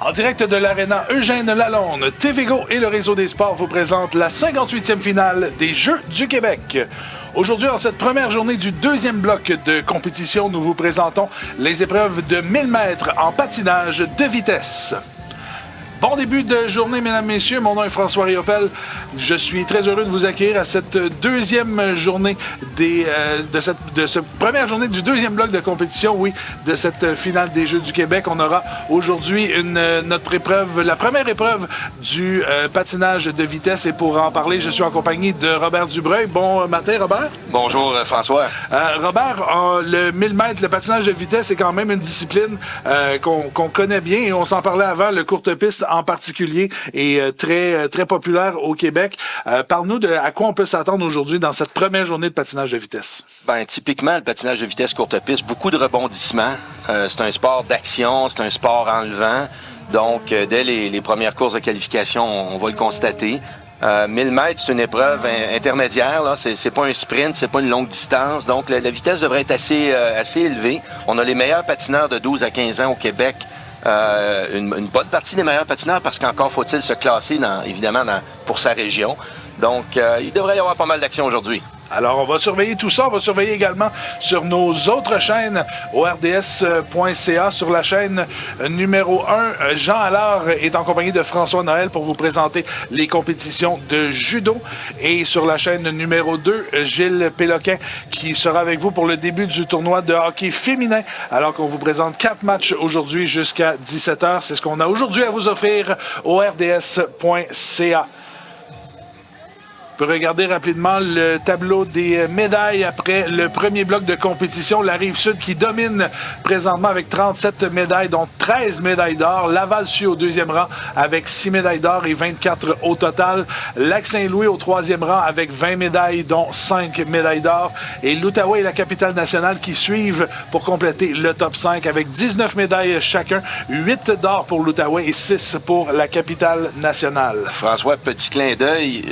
En direct de l'Arena Eugène Lalonde, TVgo et le Réseau des sports vous présentent la 58e finale des Jeux du Québec. Aujourd'hui, en cette première journée du deuxième bloc de compétition, nous vous présentons les épreuves de 1000 mètres en patinage de vitesse. Bon début de journée, mesdames, messieurs. Mon nom est François Riopel. Je suis très heureux de vous accueillir à cette deuxième journée de cette première journée du deuxième bloc de compétition, de cette finale des Jeux du Québec. On aura aujourd'hui notre épreuve, la première épreuve du patinage de vitesse. Et pour en parler, je suis en compagnie de Robert Dubreuil. Bon matin, Robert. Bonjour, François. Robert, le 1000 mètres, le patinage de vitesse, c'est quand même une discipline qu'on connaît bien et on s'en parlait avant, le courte piste en particulier est très populaire au Québec. Parle-nous de à quoi on peut s'attendre aujourd'hui dans cette première journée de patinage de vitesse. Typiquement, le patinage de vitesse courte piste, beaucoup de rebondissements. C'est un sport d'action, c'est un sport enlevant. Donc, dès les premières courses de qualification, on va le constater. 1000 mètres, c'est une épreuve intermédiaire. Là. C'est pas un sprint, c'est pas une longue distance. Donc, la vitesse devrait être assez élevée. On a les meilleurs patineurs de 12 à 15 ans au Québec. Une bonne partie des meilleurs patineurs parce qu'encore faut-il se classer pour sa région. Donc, il devrait y avoir pas mal d'action aujourd'hui. Alors, on va surveiller tout ça. On va surveiller également sur nos autres chaînes au rds.ca. Sur la chaîne numéro 1, Jean Allard est en compagnie de François Noël pour vous présenter les compétitions de judo. Et sur la chaîne numéro 2, Gilles Péloquin qui sera avec vous pour le début du tournoi de hockey féminin. Alors qu'on vous présente 4 matchs aujourd'hui jusqu'à 17h. C'est ce qu'on a aujourd'hui à vous offrir au rds.ca. On peut regarder rapidement le tableau des médailles après le premier bloc de compétition. La Rive-Sud qui domine présentement avec 37 médailles, dont 13 médailles d'or. Laval suit au deuxième rang avec 6 médailles d'or et 24 au total. Lac-Saint-Louis au troisième rang avec 20 médailles, dont 5 médailles d'or. Et l'Outaouais et la Capitale-Nationale qui suivent pour compléter le top 5 avec 19 médailles chacun. 8 d'or pour l'Outaouais et 6 pour la Capitale-Nationale. François, petit clin d'œil,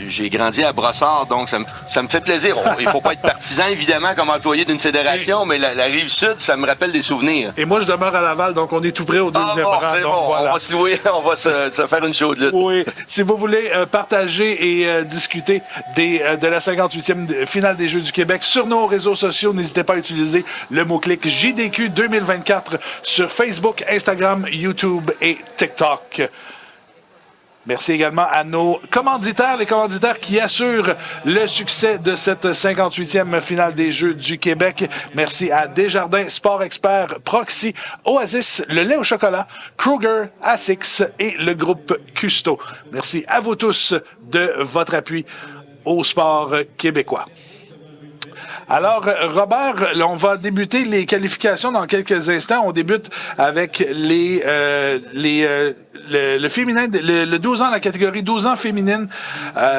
j'ai grandi à Brossard, donc ça me fait plaisir. Il faut pas être partisan, évidemment, comme employé d'une fédération, mais la Rive-Sud, ça me rappelle des souvenirs. Et moi, je demeure à Laval, donc on est tout près au deuxième rang. C'est bon, voilà. On va se louer, on va se faire une chaude lutte. Oui, si vous voulez partager et discuter de la 58e finale des Jeux du Québec sur nos réseaux sociaux, n'hésitez pas à utiliser le mot-clic JDQ 2024 sur Facebook, Instagram, YouTube et TikTok. Merci également à nos commanditaires, les commanditaires qui assurent le succès de cette 58e finale des Jeux du Québec. Merci à Desjardins, Sport Expert, Proxy, Oasis, le lait au chocolat, Kruger, Asics et le groupe Custo. Merci à vous tous de votre appui au sport québécois. Alors, Robert, on va débuter les qualifications dans quelques instants. On débute avec le féminin, le 12 ans, la catégorie 12 ans féminine.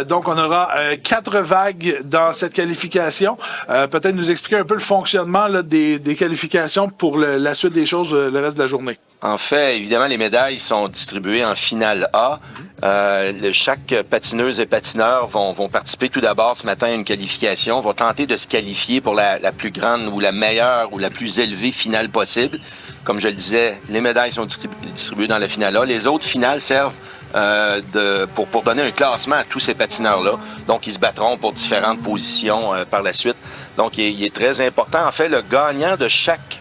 Donc, on aura 4 vagues dans cette qualification. Peut-être nous expliquer un peu le fonctionnement là, des qualifications pour la suite des choses le reste de la journée. En fait, évidemment, les médailles sont distribuées en finale A. Chaque patineuse et patineur vont participer tout d'abord ce matin à une qualification, vont tenter de se qualifier pour la plus grande ou la meilleure ou la plus élevée finale possible. Comme je le disais, les médailles sont distribuées dans la finale A. Les autres finales servent pour donner un classement à tous ces patineurs-là. Donc, ils se battront pour différentes positions par la suite. Donc, il est très important. En fait, le gagnant de chaque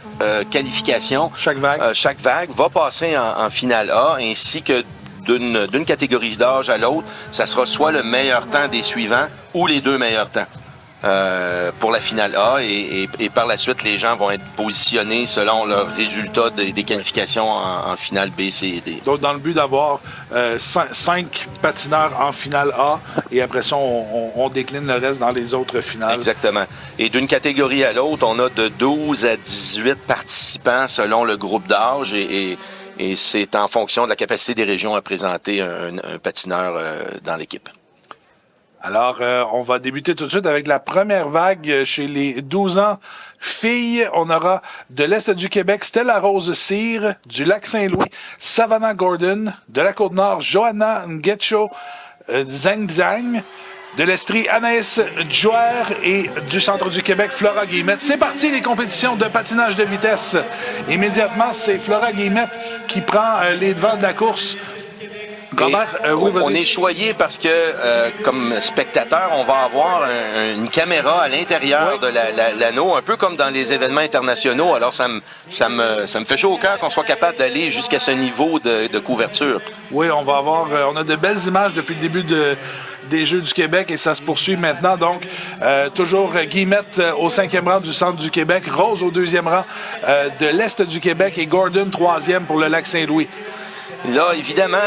qualification, chaque vague va passer en finale A, ainsi que d'une catégorie d'âge à l'autre, ça sera soit le meilleur temps des suivants ou les 2 meilleurs temps pour la finale A et par la suite, les gens vont être positionnés selon leurs résultats des qualifications en finale B, C et D. Donc, dans le but d'avoir 5 patineurs en finale A et après ça, on décline le reste dans les autres finales. Exactement. Et d'une catégorie à l'autre, on a de 12 à 18 participants selon le groupe d'âge et c'est en fonction de la capacité des régions à présenter un patineur dans l'équipe. Alors, on va débuter tout de suite avec la première vague chez les 12 ans filles. On aura de l'Est du Québec, Stella Rose Cyr, du Lac-Saint-Louis, Savannah Gordon, de la Côte-Nord, Johanna Ngetcho Zhang, De l'Estrie, Anaïs Jouer et du centre du Québec, Flora Guillemette. C'est parti, les compétitions de patinage de vitesse. Immédiatement, c'est Flora Guillemette qui prend les devants de la course. Robert, on est choyé parce que, comme spectateur, on va avoir une caméra à l'intérieur de l'anneau, un peu comme dans les événements internationaux. Alors, ça me fait chaud au cœur qu'on soit capable d'aller jusqu'à ce niveau de couverture. Oui, on a de belles images depuis le début des Jeux du Québec et ça se poursuit maintenant. Donc, toujours Guillemette au 5e rang du centre du Québec, Rose au 2e rang de l'Est du Québec et Gordon 3e pour le Lac-Saint-Louis. Là, évidemment,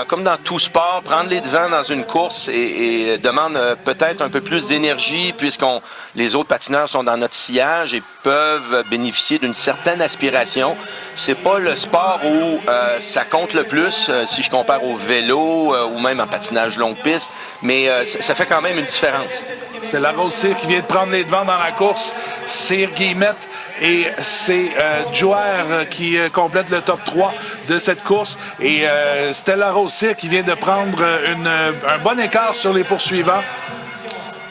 comme dans tout sport, prendre les devants dans une course et demande peut-être un peu plus d'énergie puisque les autres patineurs sont dans notre sillage et peuvent bénéficier d'une certaine aspiration. C'est pas le sport où ça compte le plus si je compare au vélo ou même en patinage longue piste, mais ça fait quand même une différence. C'est la Rose Cyr qui vient de prendre les devants dans la course. Cyr, Guillemette et c'est Jouer qui complète le top 3 de cette course. Et Stella Rose Cyr qui vient de prendre un bon écart sur les poursuivants.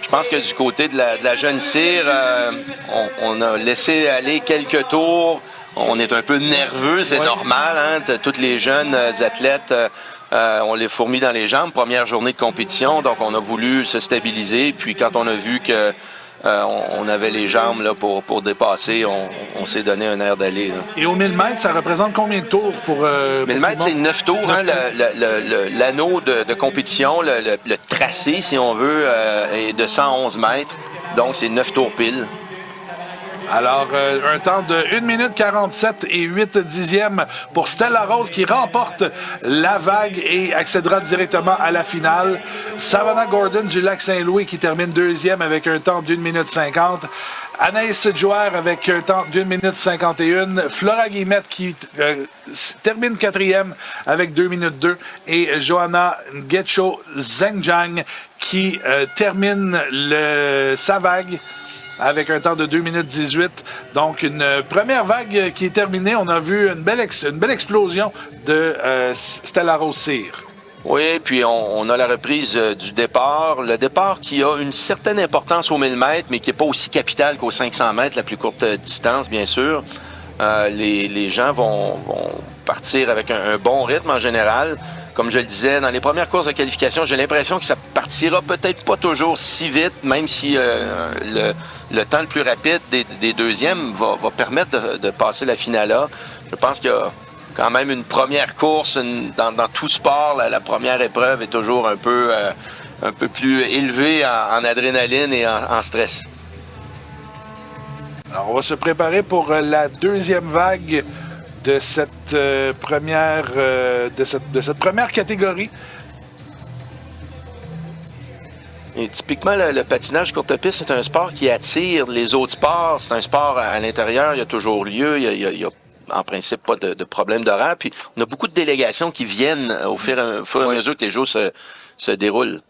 Je pense que du côté de la jeune Cyr, on a laissé aller quelques tours. On est un peu nerveux, c'est normal. Hein? Toutes les jeunes athlètes, on les fourmille dans les jambes. Première journée de compétition, donc on a voulu se stabiliser. Puis quand on a vu que on avait les jambes là, pour dépasser, on s'est donné un air d'aller. Et au 1000 mètres, ça représente combien de tours pour 1000 mètres, c'est 9 tours. Hein, l'anneau de compétition, le tracé, si on veut, est de 111 mètres. Donc, c'est 9 tours pile. Alors, un temps de 1 minute 47 et 8 dixièmes pour Stella Rose qui remporte la vague et accédera directement à la finale. Savannah Gordon du Lac-Saint-Louis qui termine deuxième avec un temps d'1 minute 50. Anaïs Jouer avec un temps d'1 minute 51. Flora Guillemette qui termine quatrième avec 2 minutes 2. Et Johanna Getcho Zhenjiang qui termine sa vague avec un temps de 2 minutes 18. Donc, une première vague qui est terminée. On a vu une belle explosion de Stella Rose Cyr. Oui, puis on a la reprise du départ. Le départ qui a une certaine importance aux 1000 mètres, mais qui n'est pas aussi capital qu'aux 500 mètres, la plus courte distance, bien sûr. Les gens vont partir avec un bon rythme en général. Comme je le disais, dans les premières courses de qualification, j'ai l'impression que ça partira peut-être pas toujours si vite, même si le temps le plus rapide des deuxièmes va permettre de passer la finale là. Je pense qu'il y a quand même une première course dans tout sport. La première épreuve est toujours un peu plus élevée en adrénaline et en stress. Alors, on va se préparer pour la deuxième vague de cette première catégorie. Et typiquement, le patinage courte piste, c'est un sport qui attire les autres sports. C'est un sport à l'intérieur, il y a toujours lieu, il y a en principe pas de problème d'horaire. Puis on a beaucoup de délégations qui viennent au fur et à mesure que les jours se déroulent,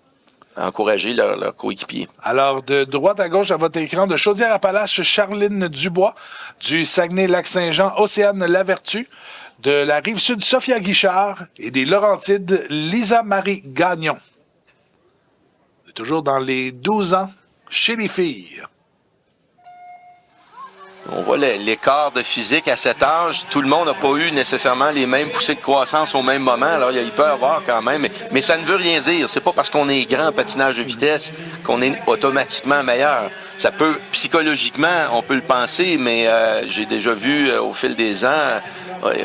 à encourager leurs coéquipiers. Alors, de droite à gauche à votre écran, de Chaudière-Appalaches, Charline Dubois, du Saguenay-Lac-Saint-Jean, Océane Lavertu, de la Rive-Sud, Sophia Guichard, et des Laurentides, Lisa-Marie Gagnon. Toujours dans les 12 ans chez les filles. On voit l'écart de physique à cet âge. Tout le monde n'a pas eu nécessairement les mêmes poussées de croissance au même moment. Alors, il peut y avoir quand même. Mais ça ne veut rien dire. C'est pas parce qu'on est grand en patinage de vitesse qu'on est automatiquement meilleur. Ça peut, psychologiquement, on peut le penser, mais j'ai déjà vu au fil des ans,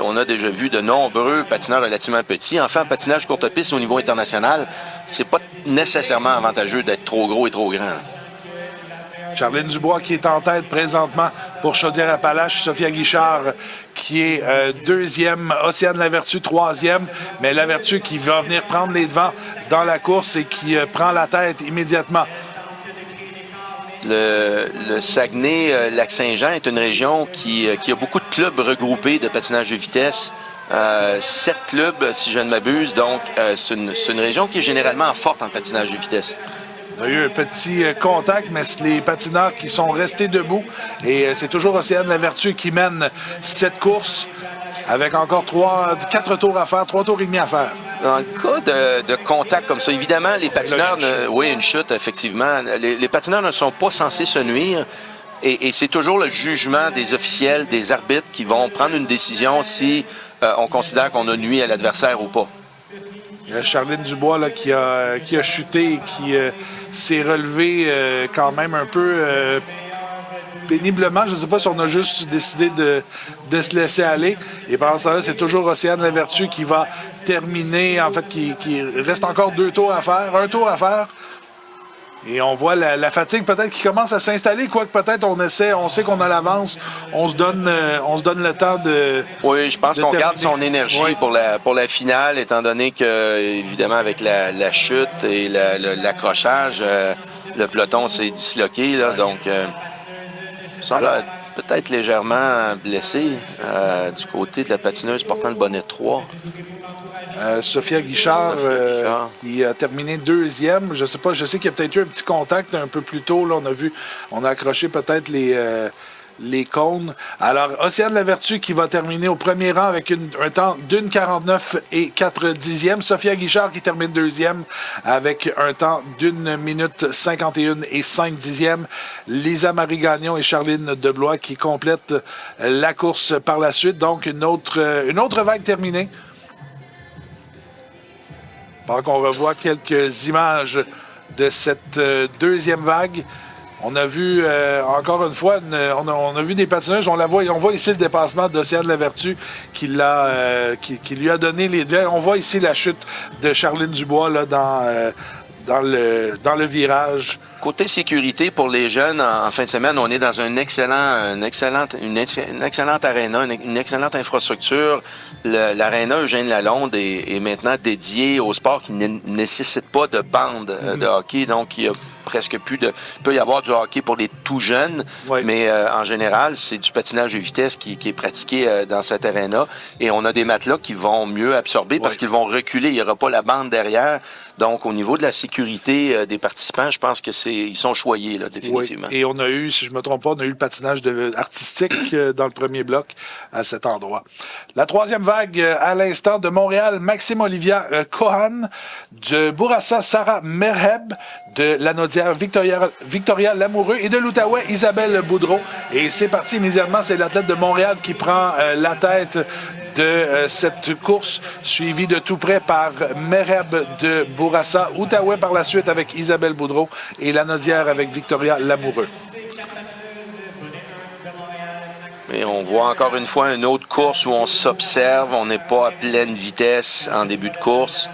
on a déjà vu de nombreux patineurs relativement petits. Enfin, en patinage courte piste au niveau international, c'est pas nécessairement avantageux d'être trop gros et trop grand. Charline Dubois qui est en tête présentement pour Chaudière-Appalaches. Sophia Guichard qui est deuxième. Océane Lavertu troisième. Mais Lavertu qui va venir prendre les devants dans la course et qui prend la tête immédiatement. Le Saguenay-Lac-Saint-Jean est une région qui a beaucoup de clubs regroupés de patinage de vitesse. 7 clubs, si je ne m'abuse. Donc, c'est une région qui est généralement forte en patinage de vitesse. Il y a eu un petit contact, mais c'est les patineurs qui sont restés debout. Et c'est toujours Océane Lavertu qui mène cette course avec encore 4 tours à faire, 3 tours et demi à faire. Dans le cas de contact comme ça, évidemment, les patineurs... Oui, une chute, effectivement. Les patineurs ne sont pas censés se nuire. Et c'est toujours le jugement des officiels, des arbitres qui vont prendre une décision si on considère qu'on a nuit à l'adversaire ou pas. Charline Dubois là, qui a chuté et qui s'est relevé quand même un peu péniblement. Je ne sais pas si on a juste décidé de se laisser aller. Et pendant ce temps-là, c'est toujours Océane Lavertu qui va terminer. En fait, qui reste encore 2 tours à faire. 1 tour à faire. Et on voit la fatigue peut-être qui commence à s'installer, quoique peut-être on sait qu'on a l'avance, on se donne le temps de... Oui, je pense qu'on garde son énergie pour la finale, étant donné que, évidemment, avec la chute et l'accrochage, le peloton s'est disloqué, là, donc il semble peut-être légèrement blessé du côté de la patineuse portant le bonnet 3. Sophia Guichard, qui a terminé 2e. Je sais pas, je sais qu'il y a peut-être eu un petit contact un peu plus tôt. Là, on a accroché peut-être les cônes. Alors, Océane Lavertu qui va terminer au premier rang avec un temps d'1,49 et 4 dixièmes. Sophia Guichard qui termine 2e avec un temps d'1 minute 51 et 5 dixièmes. Lisa Marie Gagnon et Charline Deblois qui complètent la course par la suite. Donc, une autre vague terminée. Pendant qu'on revoit quelques images de cette deuxième vague, on a vu encore une fois, on a vu des patineuses, on voit ici le dépassement d'Océane Lavertu qui lui a donné les deux. On voit ici la chute de Charline Dubois là, dans le virage. Côté sécurité pour les jeunes, en fin de semaine, on est dans une excellente aréna, une excellente infrastructure. L'aréna Eugène Lalonde est maintenant dédiée au sport qui ne nécessite pas de bande de hockey, donc il y a presque plus de... Il peut y avoir du hockey pour les tout jeunes, mais en général, c'est du patinage de vitesse qui est pratiqué dans cette aréna. Et on a des matelas qui vont mieux absorber parce qu'ils vont reculer. Il n'y aura pas la bande derrière. Donc, au niveau de la sécurité des participants, je pense que ils sont choyés, là, définitivement. Oui. Et on a eu, si je ne me trompe pas, on a eu le patinage artistique dans le premier bloc à cet endroit. La troisième vague, à l'instant, de Montréal, Maxime Olivia Cohan, de Bourassa, Sarah Merheb, de Lanaudière, Victoria Lamoureux et de l'Outaouais, Isabelle Boudreau. Et c'est parti immédiatement, c'est l'athlète de Montréal qui prend la tête de cette course, suivie de tout près par Merheb de Bourassa, Outaouais par la suite avec Isabelle Boudreau et Lanaudière avec Victoria Lamoureux. Et on voit encore une fois une autre course où on s'observe, on n'est pas à pleine vitesse en début de course.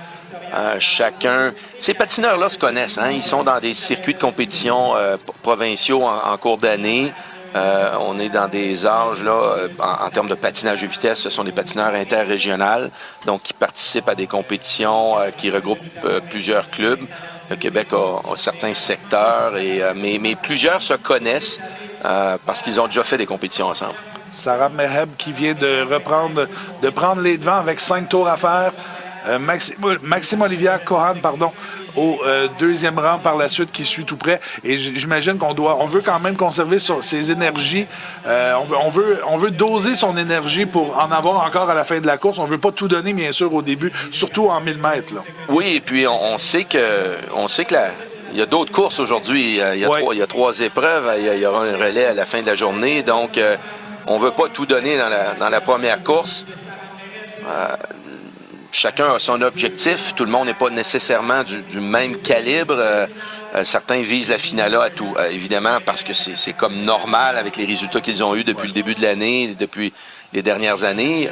Chacun... Ces patineurs-là se connaissent, hein? Ils sont dans des circuits de compétition provinciaux en cours d'année. On est dans des âges, là, en termes de patinage de vitesse, ce sont des patineurs interrégionaux, donc qui participent à des compétitions qui regroupent plusieurs clubs. Le Québec a certains secteurs, mais plusieurs se connaissent parce qu'ils ont déjà fait des compétitions ensemble. Sarah Merheb qui vient de prendre les devants avec 5 tours à faire. Maxime Olivia Cohan, au deuxième rang par la suite qui suit tout près. Et j'imagine on veut quand même conserver ses énergies. On veut doser son énergie pour en avoir encore à la fin de la course. On veut pas tout donner, bien sûr, au début, surtout en 1000 mètres. Là. Oui, et puis on sait que il y a d'autres courses aujourd'hui. Il y a 3 épreuves. Il y aura un relais à la fin de la journée. Donc, on veut pas tout donner dans la première course. Chacun a son objectif. Tout le monde n'est pas nécessairement du même calibre. Certains visent la finale à tout, évidemment, parce que c'est comme normal avec les résultats qu'ils ont eus depuis le début de l'année, depuis les dernières années.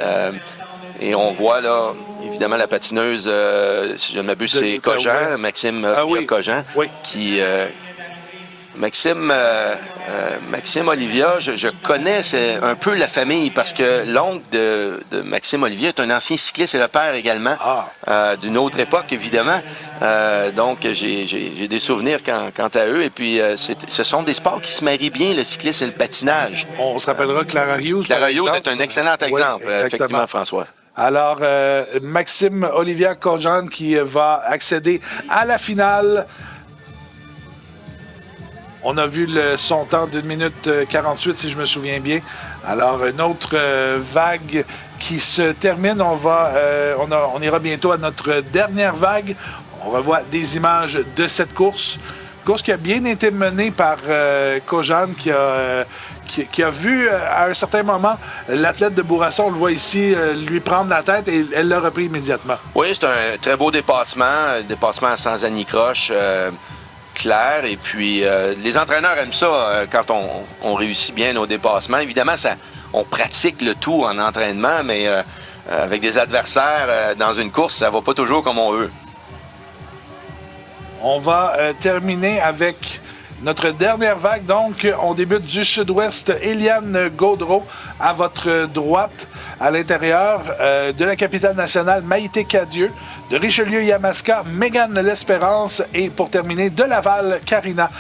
Et on voit là, évidemment, la patineuse, si je ne m'abuse, c'est Cogent, Maxime Cogent, qui... Maxime Olivia, je connais un peu la famille parce que l'oncle de Maxime Olivia est un ancien cycliste et le père également, d'une autre époque évidemment. Donc j'ai des souvenirs quant à eux et puis ce sont des sports qui se marient bien, le cyclisme et le patinage. On se rappellera Clara Hughes. Clara Hughes est un excellent exemple, effectivement, François. Alors, Maxime Olivia Cogent qui va accéder à la finale. On a vu son temps d'1 minute 48, si je me souviens bien. Alors, une autre vague qui se termine. On ira bientôt à notre dernière vague. On va voir des images de cette course. Course qui a bien été menée par Kojan, qui a vu à un certain moment l'athlète de Bourassa, on le voit ici, lui prendre la tête et elle l'a repris immédiatement. Oui, c'est un très beau dépassement, un dépassement sans anicroche clair. Et puis, les entraîneurs aiment ça quand on réussit bien nos dépassements. Évidemment, on pratique le tout en entraînement, mais avec des adversaires dans une course, ça va pas toujours comme on veut. On va terminer avec notre dernière vague. Donc, on débute du sud-ouest. Eliane Gaudreau à votre droite. À l'intérieur de la capitale nationale, Maïté Cadieux. De Richelieu-Yamaska, Mégane L'Espérance. Et pour terminer, de Laval, Karina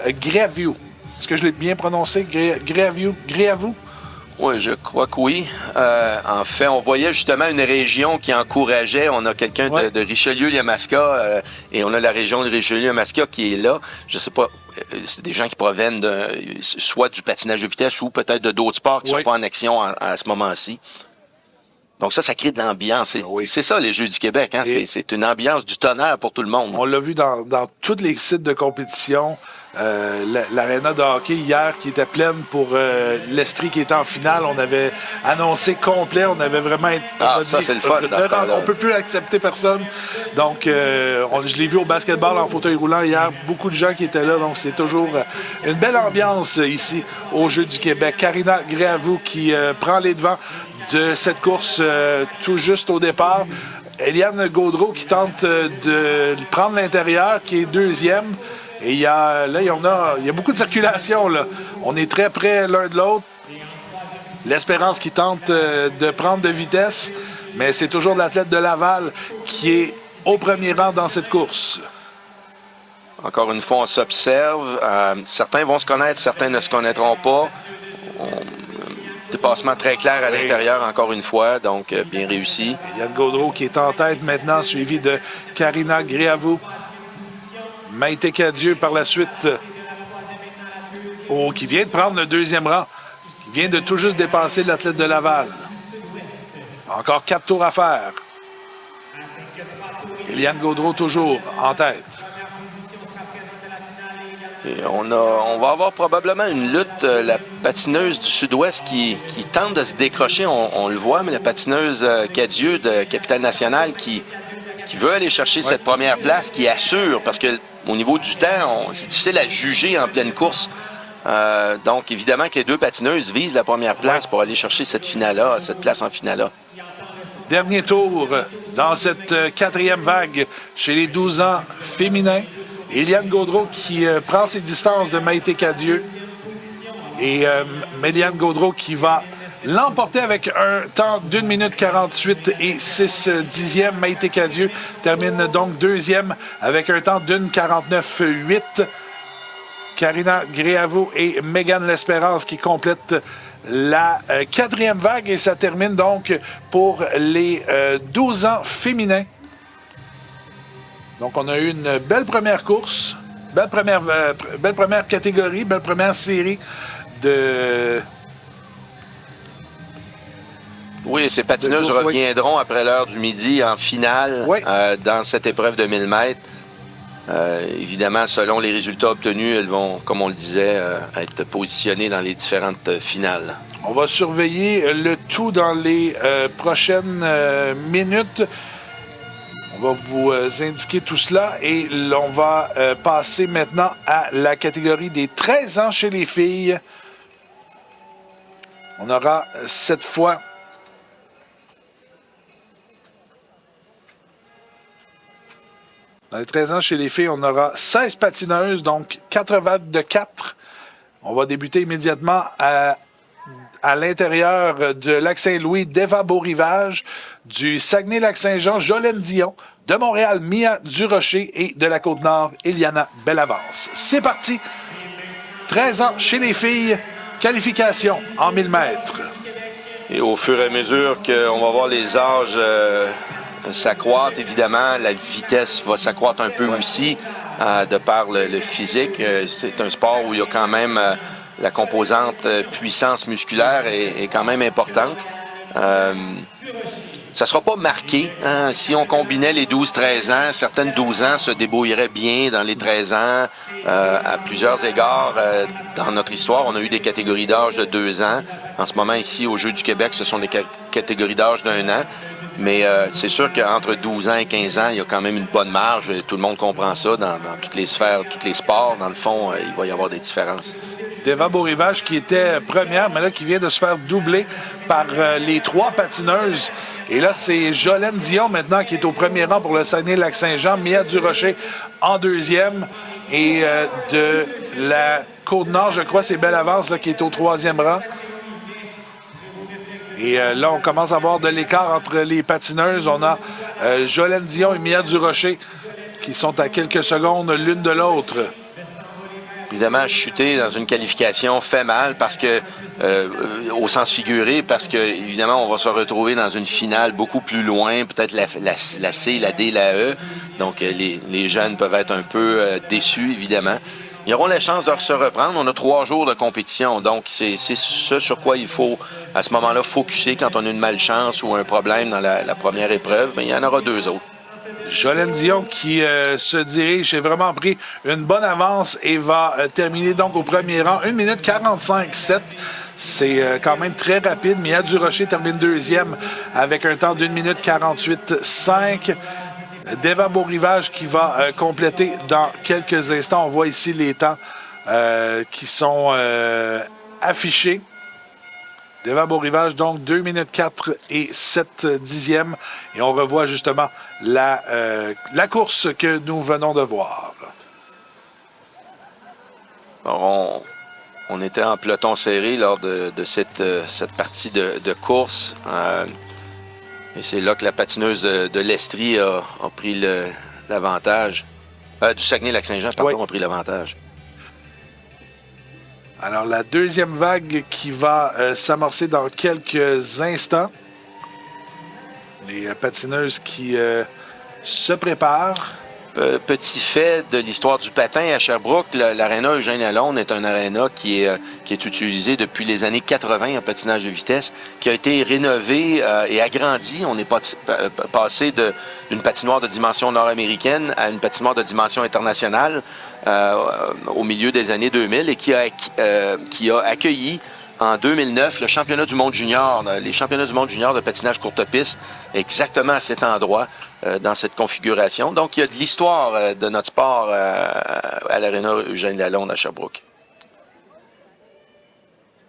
Gréaviou. Est-ce que je l'ai bien prononcé? Gréaviou? Oui, je crois que oui. En fait, on voyait justement une région qui encourageait. On a quelqu'un de Richelieu-Yamaska et on a la région de Richelieu-Yamaska qui est là. Je sais pas, c'est des gens qui proviennent soit du patinage de vitesse ou peut-être de d'autres sports qui sont pas en action à ce moment-ci. Donc ça crée de l'ambiance. C'est ça, les Jeux du Québec. Hein? C'est une ambiance du tonnerre pour tout le monde. On l'a vu dans tous les sites de compétition. L'aréna de hockey hier qui était pleine pour l'Estrie qui était en finale. On avait annoncé complet. On avait vraiment... ça, c'est le fun. On peut plus accepter personne. Donc, je l'ai vu au basketball en fauteuil roulant hier. Beaucoup de gens qui étaient là. Donc, c'est toujours une belle ambiance ici aux Jeux du Québec. Karina Gréaviou qui prend les devants de cette course tout juste au départ. Eliane Gaudreau qui tente de prendre l'intérieur, qui est deuxième. Et il y a beaucoup de circulation, là. On est très près l'un de l'autre. L'Espérance qui tente de prendre de vitesse, mais c'est toujours l'athlète de Laval qui est au premier rang dans cette course. Encore une fois, on s'observe. Certains vont se connaître, certains ne se connaîtront pas. Dépassement très clair à l'intérieur, encore une fois, donc bien réussi. Eliane Gaudreau qui est en tête maintenant, suivi de Karina Gréaviou. Maïté Cadieux par la suite, qui vient de prendre le deuxième rang, qui vient de tout juste dépasser l'athlète de Laval. Encore 4 tours à faire. Eliane Gaudreau toujours en tête. Et on va avoir probablement une lutte, la patineuse du Sud-Ouest qui tente de se décrocher, on le voit, mais la patineuse Cadieux de Capitale Nationale qui veut aller chercher cette première place, qui assure, parce que au niveau du temps, c'est difficile à juger en pleine course. Donc, évidemment que les deux patineuses visent la première place pour aller chercher cette place en finale-là. Dernier tour dans cette quatrième vague chez les 12 ans féminins. Eliane Gaudreau qui prend ses distances de Maïté Cadieux. Et Eliane Gaudreau qui va l'emporter avec un temps d'1 minute 48 et 6 dixièmes. Maïté Cadieux termine donc deuxième avec un temps d'1 49,8. Karina Gréaviou et Mégane L'Espérance qui complètent la quatrième vague et ça termine donc pour les 12 ans féminins. Donc on a eu une belle première course, belle première catégorie, belle première série de... Oui, ces patineuses reviendront après l'heure du midi en finale dans cette épreuve de 1000 mètres. Évidemment, selon les résultats obtenus, elles vont, comme on le disait, être positionnées dans les différentes finales. On va surveiller le tout dans les prochaines minutes. On va vous indiquer tout cela et on va passer maintenant à la catégorie des 13 ans chez les filles. On aura cette fois... Dans les 13 ans chez les filles, on aura 16 patineuses, donc 4 vagues de 4. On va débuter immédiatement à l'intérieur de Lac-Saint-Louis, d'Eva Beaurivage, du Saguenay-Lac-Saint-Jean, Jolène Dion, de Montréal, Mia Durocher et de la Côte-Nord, Eliana Bellavance. C'est parti! 13 ans chez les filles, qualification en 1000 mètres. Et au fur et à mesure qu'on va voir les âges... s'accroître, évidemment, la vitesse va s'accroître un peu aussi de par le physique. C'est un sport où il y a quand même la composante puissance musculaire est quand même importante. Ça ne sera pas marqué. Hein? Si on combinait les 12-13 ans, certaines 12 ans se débrouilleraient bien dans les 13 ans. À plusieurs égards, dans notre histoire, on a eu des catégories d'âge de 2 ans. En ce moment, ici, au Jeux du Québec, ce sont des catégories d'âge d'1 an. Mais c'est sûr qu'entre 12 ans et 15 ans, il y a quand même une bonne marge. Tout le monde comprend ça dans toutes les sphères, tous les sports. Dans le fond, il va y avoir des différences. Deva Beau-Rivage qui était première, mais là qui vient de se faire doubler par les 3 patineuses. Et là, c'est Jolene Dion maintenant qui est au premier rang pour le Saguenay-Lac-Saint-Jean. Mia Durocher en deuxième. Et de la Côte-Nord, je crois, c'est Belle Avance là, qui est au 3e rang. Et là, on commence à avoir de l'écart entre les patineuses. On a Jolene Dion et Mia Durocher qui sont à quelques secondes l'une de l'autre. Évidemment, chuter dans une qualification fait mal parce que, au sens figuré, parce que, évidemment, on va se retrouver dans une finale beaucoup plus loin, peut-être la C, la D, la E. Donc, les jeunes peuvent être un peu déçus, évidemment. Ils auront la chance de se reprendre. On a 3 jours de compétition. Donc, c'est ce sur quoi il faut, à ce moment-là, focusser quand on a une malchance ou un problème dans la première épreuve. Mais il y en aura 2 autres. Jolene Dion qui se dirige, j'ai vraiment pris une bonne avance et va terminer donc au premier rang. 1 minute 45-7. C'est quand même très rapide. Mia Durocher termine deuxième avec un temps d'1 minute 48-5. Deva Beau-Rivage qui va compléter dans quelques instants. On voit ici les temps qui sont affichés. Deva Beau-Rivage, donc 2 minutes 4 et 7 dixièmes. Et on revoit justement la course que nous venons de voir. Alors, on était en peloton serré lors de cette partie de course. Et c'est là que la patineuse de l'Estrie a pris l'avantage. Du Saguenay-Lac-Saint-Jean, pardon, a pris l'avantage. Alors, la deuxième vague qui va s'amorcer dans quelques instants. Les patineuses qui se préparent. Petit fait de l'histoire du patin à Sherbrooke, l'aréna Eugène Lalonde est un aréna qui est utilisé depuis les années 80 en patinage de vitesse, qui a été rénové et agrandi. On est passé d'une patinoire de dimension nord-américaine à une patinoire de dimension internationale au milieu des années 2000 et qui a accueilli en 2009 le championnat du monde junior, les championnats du monde junior de patinage courte piste, exactement à cet endroit, dans cette configuration. Donc, il y a de l'histoire de notre sport à l'aréna Eugène Lalonde à Sherbrooke.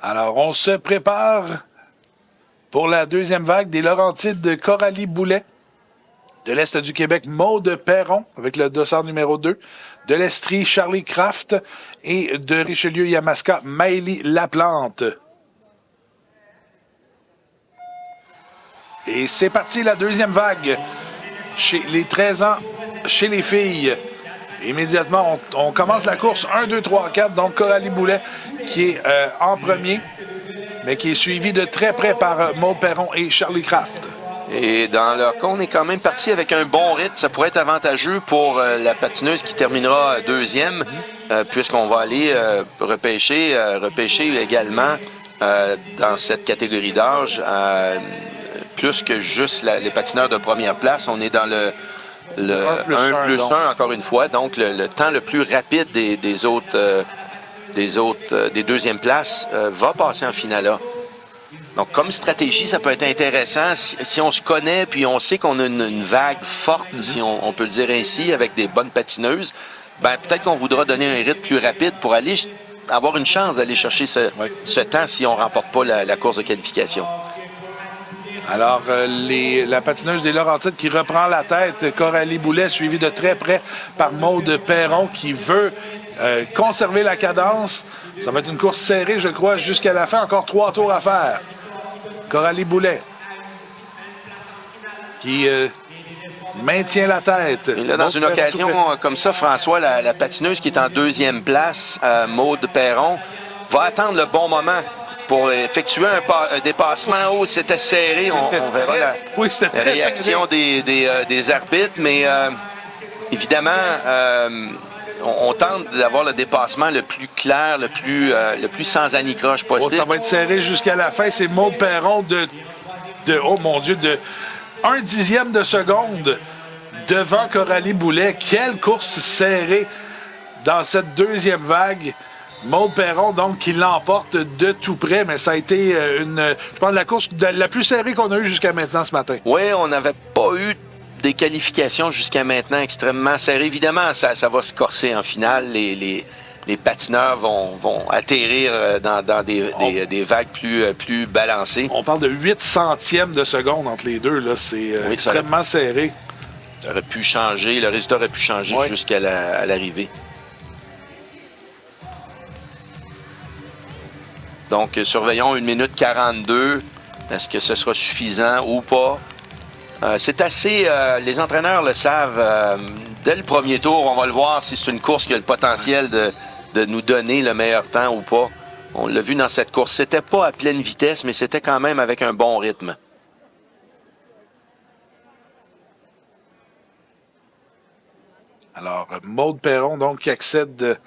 Alors, on se prépare pour la deuxième vague des Laurentides de Coralie Boulet. De l'Est du Québec, Maude Perron avec le dossard numéro 2. De l'Estrie, Charlie Kraft. Et de Richelieu-Yamaska, Maëlie Laplante. Et c'est parti, la deuxième vague. Chez les 13 ans, chez les filles. Immédiatement, on commence la course 1, 2, 3, 4. Donc, Coralie Boulet qui est en premier, mais qui est suivi de très près par Maude Perron et Charlie Kraft. Et dans leur cas, on est quand même parti avec un bon rythme. Ça pourrait être avantageux pour la patineuse qui terminera deuxième, puisqu'on va aller repêcher également dans cette catégorie d'âge, plus que juste les patineurs de première place. On est dans le 1 plus 1, encore une fois. Donc, le temps le plus rapide des deuxièmes places va passer en finale A. Donc, comme stratégie, ça peut être intéressant. Si on se connaît, puis on sait qu'on a une vague forte, si on peut le dire ainsi, avec des bonnes patineuses, ben peut-être qu'on voudra donner un rythme plus rapide pour aller avoir une chance d'aller chercher ce temps si on ne remporte pas la course de qualification. Alors, la patineuse des Laurentides qui reprend la tête, Coralie Boulet, suivie de très près par Maude Perron, qui veut conserver la cadence. Ça va être une course serrée, je crois, jusqu'à la fin. Encore 3 tours à faire. Coralie Boulet qui maintient la tête. Et là, dans une occasion comme ça, François, la patineuse qui est en deuxième place, Maude Perron, va attendre le bon moment pour effectuer un dépassement. Oh, c'était serré. On verra la réaction des arbitres, mais évidemment, on tente d'avoir le dépassement le plus clair, le plus sans anicroche possible. Ça va être serré jusqu'à la fin. C'est Maude Perron oh mon Dieu, de 1/10 de seconde devant Coralie Boulet. Quelle course serrée dans cette deuxième vague. Maude Perron, donc, qui l'emporte de tout près, mais ça a été je pense, la course la plus serrée qu'on a eue jusqu'à maintenant ce matin. Oui, on n'avait pas eu des qualifications jusqu'à maintenant extrêmement serrées. Évidemment, ça va se corser en finale. Les patineurs vont atterrir dans des vagues plus balancées. On parle de 8 centièmes de seconde entre les deux. Là. C'est extrêmement serré. Ça aurait pu changer. Le résultat aurait pu changer jusqu'à l'arrivée. Donc, surveillons 1 minute 42. Est-ce que ce sera suffisant ou pas? C'est assez... les entraîneurs le savent. Dès le premier tour, on va le voir si c'est une course qui a le potentiel de nous donner le meilleur temps ou pas. On l'a vu dans cette course. C'était pas à pleine vitesse, mais c'était quand même avec un bon rythme. Alors, Maude Perron, donc, qui accède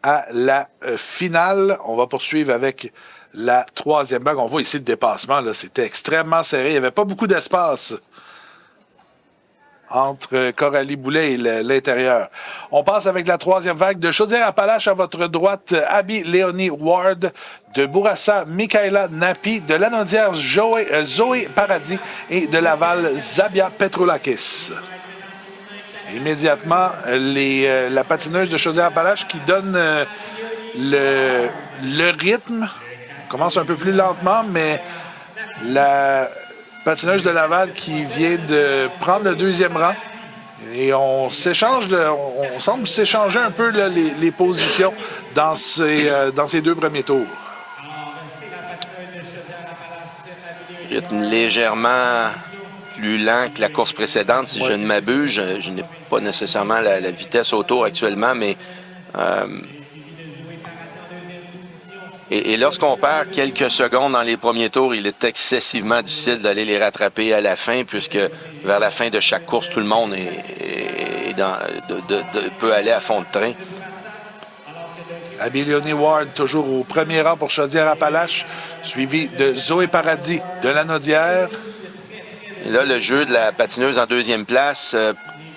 à la finale. On va poursuivre avec la troisième vague. On voit ici le dépassement. C'était extrêmement serré. Il n'y avait pas beaucoup d'espace entre Coralie Boulet et l'intérieur. On passe avec la troisième vague de Chaudière-Appalaches à votre droite. Abby Léonie Ward. De Bourassa, Michaela Napi. De Lanaudière, Zoé Paradis. Et de Laval, Zabia Petroulakis. Immédiatement, la patineuse de Chaudière-Appalaches qui donne le rythme. On commence un peu plus lentement, mais la patineuse de Laval qui vient de prendre le deuxième rang. Et on semble s'échanger un peu là, les positions dans ces deux premiers tours. Rythme légèrement plus lent que la course précédente, si je ne m'abuse. Je n'ai pas nécessairement la vitesse autour actuellement, mais et lorsqu'on perd quelques secondes dans les premiers tours, il est excessivement difficile d'aller les rattraper à la fin, puisque vers la fin de chaque course, tout le monde peut aller à fond de train. Abby Léonie Ward, toujours au premier rang pour Chaudière-Appalaches, suivi de Zoé Paradis de Lanaudière. Et là, le jeu de la patineuse en deuxième place,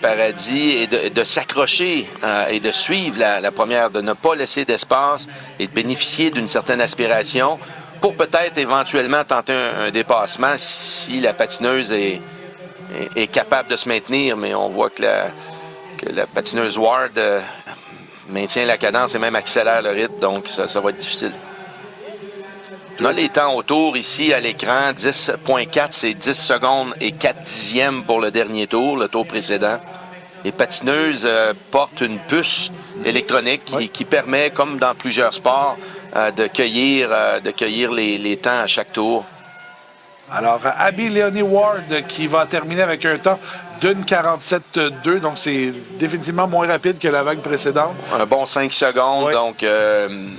Paradis, est de s'accrocher et de suivre la première, de ne pas laisser d'espace et de bénéficier d'une certaine aspiration pour peut-être éventuellement tenter un dépassement si la patineuse est capable de se maintenir. Mais on voit que la patineuse Ward maintient la cadence et même accélère le rythme, donc ça va être difficile. On a les temps autour ici à l'écran, 10.4, c'est 10 secondes et 4 dixièmes pour le dernier tour, le tour précédent. Les patineuses portent une puce électronique qui permet, comme dans plusieurs sports, de cueillir les temps à chaque tour. Alors, Abby Léonie Ward qui va terminer avec un temps d'une 47,2, donc c'est définitivement moins rapide que la vague précédente. Un bon 5 secondes,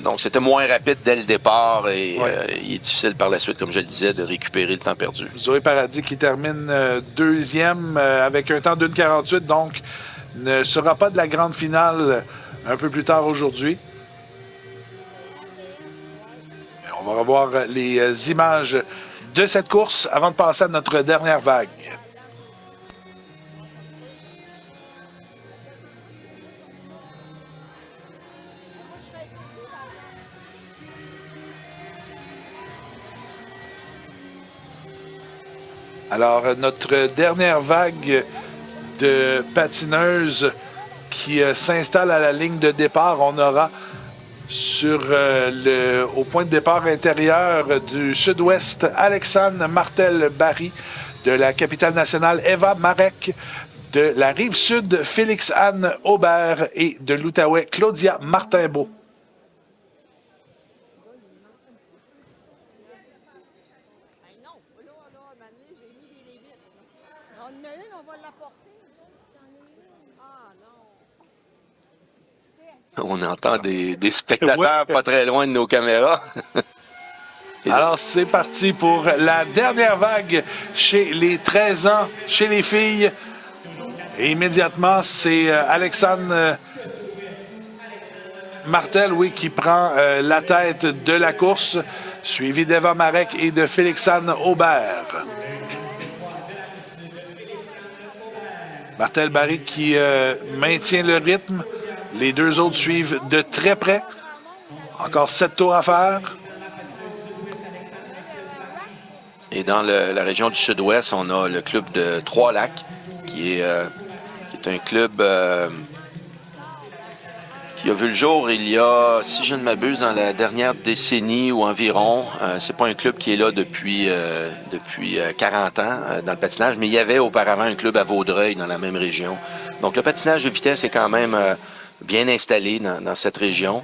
donc c'était moins rapide dès le départ et il est difficile par la suite, comme je le disais, de récupérer le temps perdu. Zoé Paradis qui termine deuxième avec un temps d'une 48, donc ne sera pas de la grande finale un peu plus tard aujourd'hui. On va revoir les images de cette course avant de passer à notre dernière vague. Alors, notre dernière vague de patineuses qui s'installe à la ligne de départ, on aura au point de départ intérieur du sud-ouest, Alexandre Martel-Barry, de la capitale nationale, Eva Marek, de la Rive-Sud, Félix-Anne Aubert et de l'Outaouais, Claudia Martin-Beau. On entend des spectateurs pas très loin de nos caméras. Alors, c'est parti pour la dernière vague chez les 13 ans, chez les filles. Et immédiatement, c'est Alexandre Martel, qui prend la tête de la course. suivi d'Eva Marek et de Félix-Anne Aubert. Martel Barry qui maintient le rythme. Les deux autres suivent de très près. Encore 7 tours à faire. Et dans la région du Sud-Ouest, on a le club de Trois-Lacs, qui est un club qui a vu le jour il y a, si je ne m'abuse, dans la dernière décennie ou environ. C'est pas un club qui est là depuis 40 ans dans le patinage, mais il y avait auparavant un club à Vaudreuil dans la même région. Donc le patinage de vitesse est quand même bien installé dans cette région.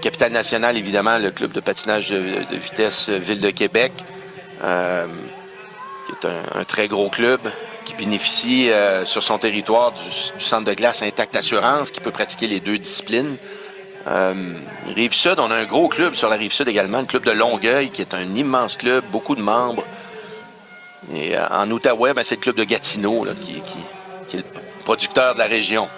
Capitale nationale, évidemment, le club de patinage de vitesse Ville de Québec, qui est un très gros club qui bénéficie sur son territoire du centre de glace Intact Assurance, qui peut pratiquer les deux disciplines. Rive-Sud, on a un gros club sur la Rive-Sud également, le club de Longueuil, qui est un immense club, beaucoup de membres. Et en Outaouais, c'est le club de Gatineau, là, qui est le producteur de la région.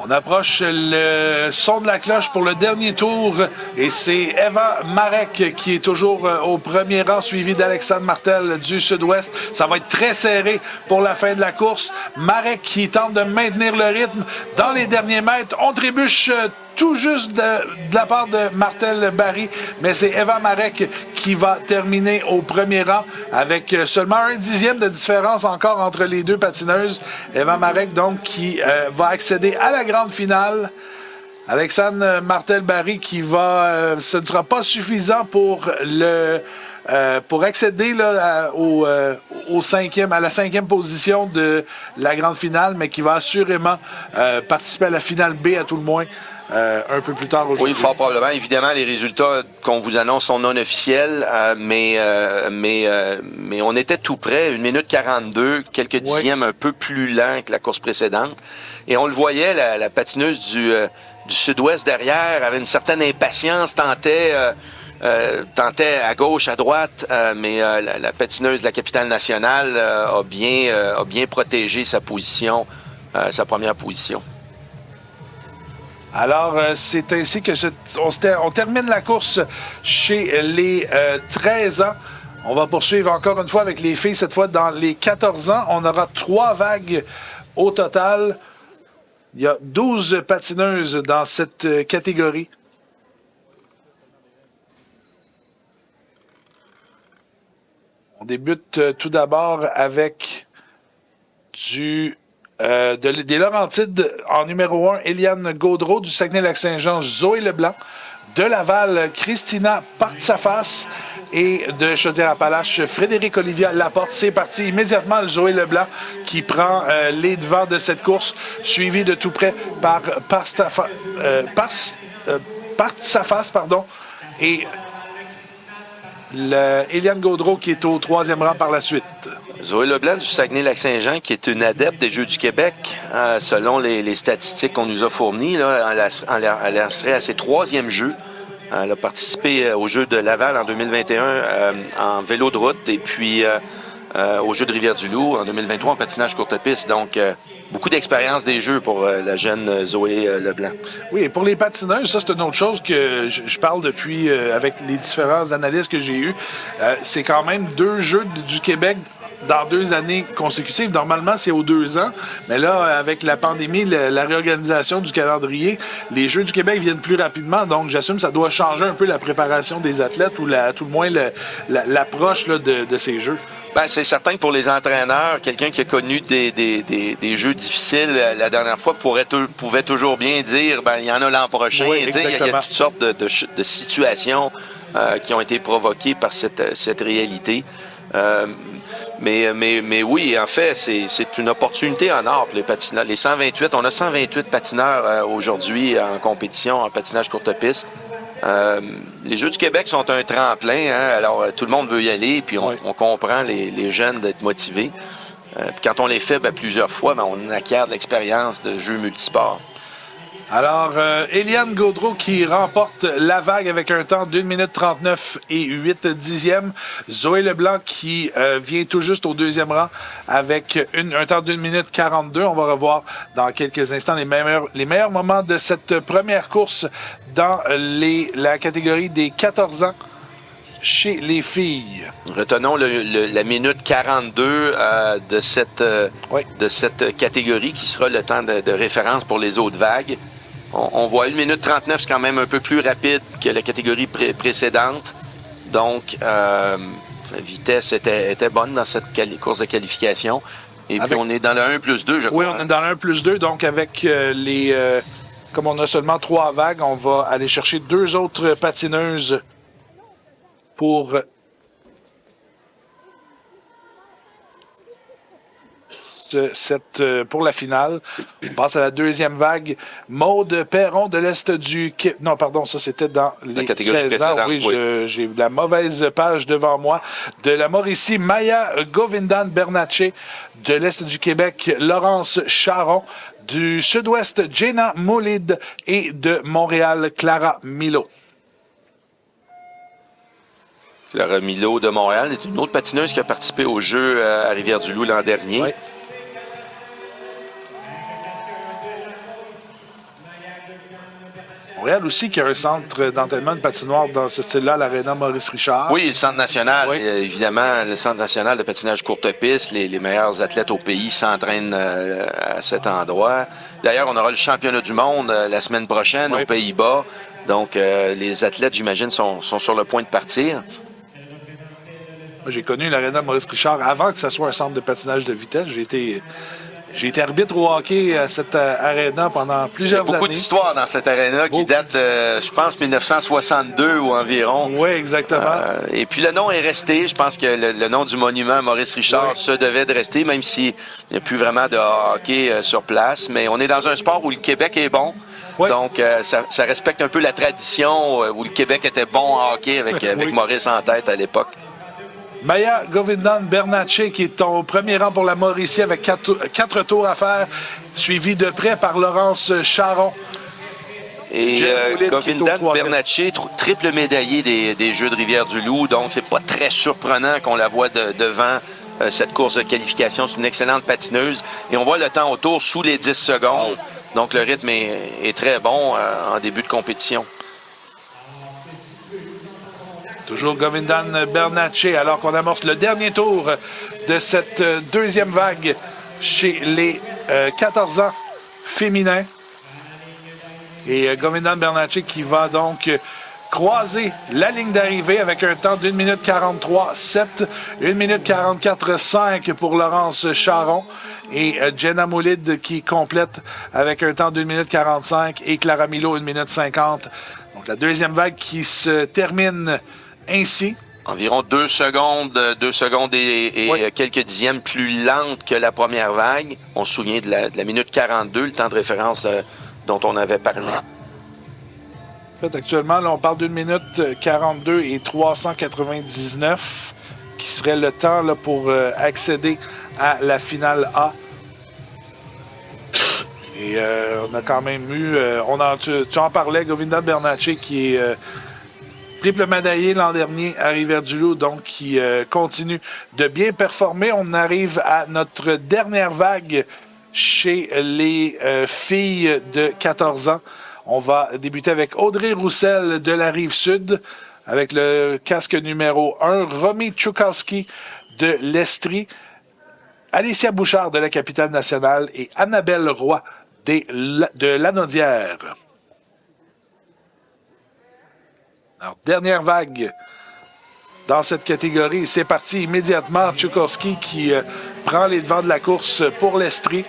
On approche le son de la cloche pour le dernier tour et c'est Eva Marek qui est toujours au premier rang, suivi d'Alexandre Martel du Sud-Ouest. Ça va être très serré pour la fin de la course. Marek qui tente de maintenir le rythme dans les derniers mètres. On trébuche tout juste de la part de Martel Barry, mais c'est Eva Marek qui va terminer au premier rang avec seulement 1/10 de différence encore entre les deux patineuses. Eva Marek, donc, qui va accéder à la grande finale. Alexandre Martel Barry qui va... ce ne sera pas suffisant pour accéder là, à la cinquième position de la grande finale, mais qui va assurément participer à la finale B à tout le moins. Un peu plus tard aujourd'hui. Oui, fort probablement. Évidemment, les résultats qu'on vous annonce sont non officiels, mais on était tout près, 1 minute 42, quelques dixièmes un peu plus lent que la course précédente. Et on le voyait, la patineuse du Sud-Ouest derrière avait une certaine impatience, tentait à gauche, à droite, mais la patineuse de la capitale nationale a bien protégé sa position, sa première position. Alors, c'est ainsi que on termine la course chez les 13 ans. On va poursuivre encore une fois avec les filles, cette fois dans les 14 ans. On aura 3 vagues au total. Il y a 12 patineuses dans cette catégorie. On débute tout d'abord avec des Laurentides en numéro 1, Eliane Gaudreau, du Saguenay-Lac-Saint-Jean, Zoé Leblanc, de Laval, Christina Partsafas et de Chaudière-Appalaches, Frédéric Olivia Laporte. C'est parti immédiatement, Zoé Leblanc qui prend les devants de cette course, suivi de tout près par Partsafas, et Eliane Gaudreau qui est au 3e rang par la suite. Zoé Leblanc du Saguenay-Lac-Saint-Jean, qui est une adepte des Jeux du Québec, selon les statistiques qu'on nous a fournies, là, elle serait à ses 3e Jeux. Elle a participé aux Jeux de Laval en 2021 en vélo de route et puis aux Jeux de Rivière-du-Loup en 2023 en patinage courte piste. Donc, beaucoup d'expérience des Jeux pour la jeune Zoé Leblanc. Oui, et pour les patineuses, ça, c'est une autre chose que je parle depuis avec les différentes analyses que j'ai eues. C'est quand même 2 Jeux du Québec dans 2 années consécutives. Normalement, c'est aux 2 ans. Mais là, avec la pandémie, la réorganisation du calendrier, les Jeux du Québec viennent plus rapidement. Donc, j'assume que ça doit changer un peu la préparation des athlètes ou tout le moins l'approche là, de ces Jeux. Ben, c'est certain que pour les entraîneurs, quelqu'un qui a connu des jeux difficiles la dernière fois pouvait toujours bien dire il y en a l'an prochain. Oui, il y a toutes sortes de situations qui ont été provoquées par cette réalité. Mais oui, en fait, c'est une opportunité en or pour les patineurs. Les 128, on a 128 patineurs aujourd'hui en compétition en patinage courte piste. Les Jeux du Québec sont un tremplin, hein, alors tout le monde veut y aller, puis on comprend les jeunes d'être motivés. Puis quand on les fait plusieurs fois, on acquiert de l'expérience de jeux multisports. Alors, Eliane Gaudreau qui remporte la vague avec un temps d'1 minute 39 et 8 dixièmes. Zoé Leblanc qui vient tout juste au deuxième rang avec un temps d'1 minute 42. On va revoir dans quelques instants les meilleurs moments de cette première course dans la catégorie des 14 ans chez les filles. Retenons la minute 42 de cette catégorie qui sera le temps de référence pour les autres vagues. On voit 1 minute 39, c'est quand même un peu plus rapide que la catégorie précédente. Donc, la vitesse était bonne dans cette course de qualification. Et puis, on est dans le 1+2, je crois. Oui, on est dans le 1+2. Donc, avec comme on a seulement 3 vagues, on va aller chercher 2 autres patineuses pour pour la finale. On passe à la deuxième vague. Maude Perron de l'Est du... Non, pardon, ça c'était dans les catégorie précédente. Oui, j'ai la mauvaise page devant moi. De la Mauricie, Maya Govindan Bernatchez. De l'Est du Québec, Laurence Charon. Du Sud-Ouest, Jenna Moulid. Et de Montréal, Clara Milo. Clara Milo de Montréal est une autre patineuse qui a participé aux Jeux à Rivière-du-Loup l'an dernier. Oui. Montréal aussi qui a un centre d'entraînement de patinoire dans ce style-là, l'Arena Maurice Richard. Oui, le centre national, oui. Évidemment, le centre national de patinage courte piste, les meilleurs athlètes au pays s'entraînent à cet endroit. D'ailleurs, on aura le championnat du monde la semaine prochaine aux Pays-Bas. Donc, les athlètes, j'imagine, sont sur le point de partir. Moi, j'ai connu l'Arena Maurice Richard avant que ce soit un centre de patinage de vitesse. J'ai été arbitre au hockey à cette aréna pendant plusieurs années. Il y a beaucoup d'histoires dans cette aréna qui date, je pense, 1962 ou environ. Oui, exactement. Et puis le nom est resté. Je pense que le nom du monument Maurice Richard se devait de rester, même s'il n'y a plus vraiment de hockey sur place. Mais on est dans un sport où le Québec est bon. Oui. Donc, ça respecte un peu la tradition où le Québec était bon en hockey avec Maurice en tête à l'époque. Maya Govindan Bernatchez qui est au premier rang pour la Mauricie avec 4 tours à faire, suivi de près par Laurence Charon. Et Govindan Bernatchez, triple médaillé des Jeux de Rivière-du-Loup, donc c'est pas très surprenant qu'on la voit devant cette course de qualification. C'est une excellente patineuse et on voit le temps autour sous les 10 secondes. Donc le rythme est très bon en début de compétition. Toujours Govindan Bernatchez, alors qu'on amorce le dernier tour de cette deuxième vague chez les 14 ans féminins. Et Govindan Bernatchez qui va donc croiser la ligne d'arrivée avec un temps d'1 minute 43,7, 1 minute 44,5 pour Laurence Charon. Et Jenna Moulid qui complète avec un temps d'1 minute 45 et Clara Milo 1 minute 50. Donc la deuxième vague qui se termine ainsi. Environ 2 secondes et quelques dixièmes plus lente que la première vague. On se souvient de la minute 42, le temps de référence dont on avait parlé. En fait, actuellement, là, on parle d'1 minute 42 et 399, qui serait le temps là, pour accéder à la finale A. Et on a quand même eu... tu en parlais, Govindan Bernatchez, qui est... triple médaillé l'an dernier à Rivière-du-Loup, donc qui continue de bien performer. On arrive à notre dernière vague chez les filles de 14 ans. On va débuter avec Audrey Roussel de la Rive-Sud, avec le casque numéro 1, Romy Tchoukowski de l'Estrie, Alicia Bouchard de la Capitale-Nationale et Annabelle Roy de Lanaudière. Alors, dernière vague dans cette catégorie. C'est parti immédiatement. Tchoukowski qui prend les devants de la course pour l'Estrie.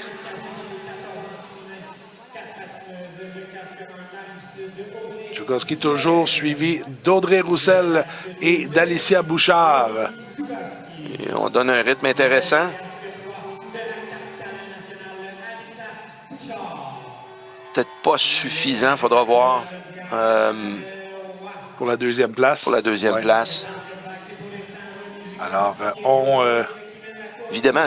Tchoukowski toujours suivi d'Audrey Roussel et d'Alicia Bouchard. Et on donne un rythme intéressant. Peut-être pas suffisant, il faudra voir. Pour la deuxième place. Pour la deuxième place. Alors, évidemment,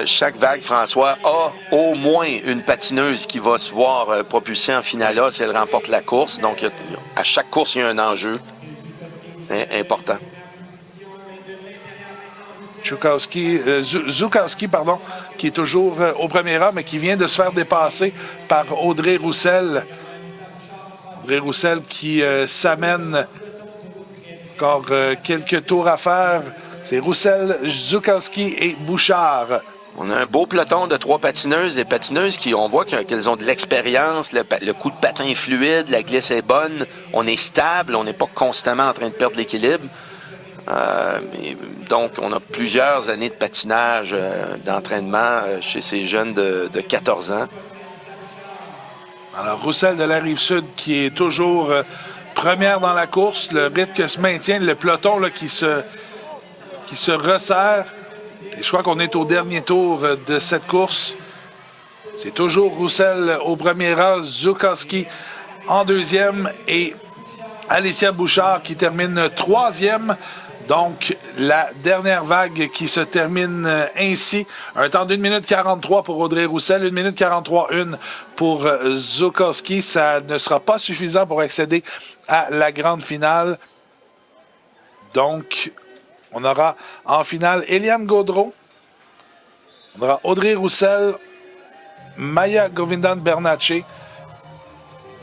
chaque vague, François, a au moins une patineuse qui va se voir propulsée en finale A si elle remporte la course. Donc, à chaque course, il y a un enjeu important. Zukowski, pardon, qui est toujours au premier rang, mais qui vient de se faire dépasser par Audrey Roussel. Audrey Roussel qui s'amène encore quelques tours à faire. C'est Roussel, Zukowski et Bouchard. On a un beau peloton de 3 patineuses. Des patineuses qui, on voit qu'elles ont de l'expérience, le coup de patin est fluide, la glisse est bonne, on est stable, on n'est pas constamment en train de perdre l'équilibre. Donc, on a plusieurs années de patinage, d'entraînement chez ces jeunes de 14 ans. Alors, Roussel de la Rive-Sud qui est toujours première dans la course. Le rythme se maintient, le peloton là, qui se resserre. Et je crois qu'on est au dernier tour de cette course. C'est toujours Roussel au premier rang, Zukowski en deuxième et Alicia Bouchard qui termine troisième. Donc, la dernière vague qui se termine ainsi. Un temps d'1 minute 43 pour Audrey Roussel, 1 minute 43-1 pour Zukowski. Ça ne sera pas suffisant pour accéder à la grande finale. Donc, on aura en finale Eliane Gaudreau. On aura Audrey Roussel, Maya Govindan-Bernatchez,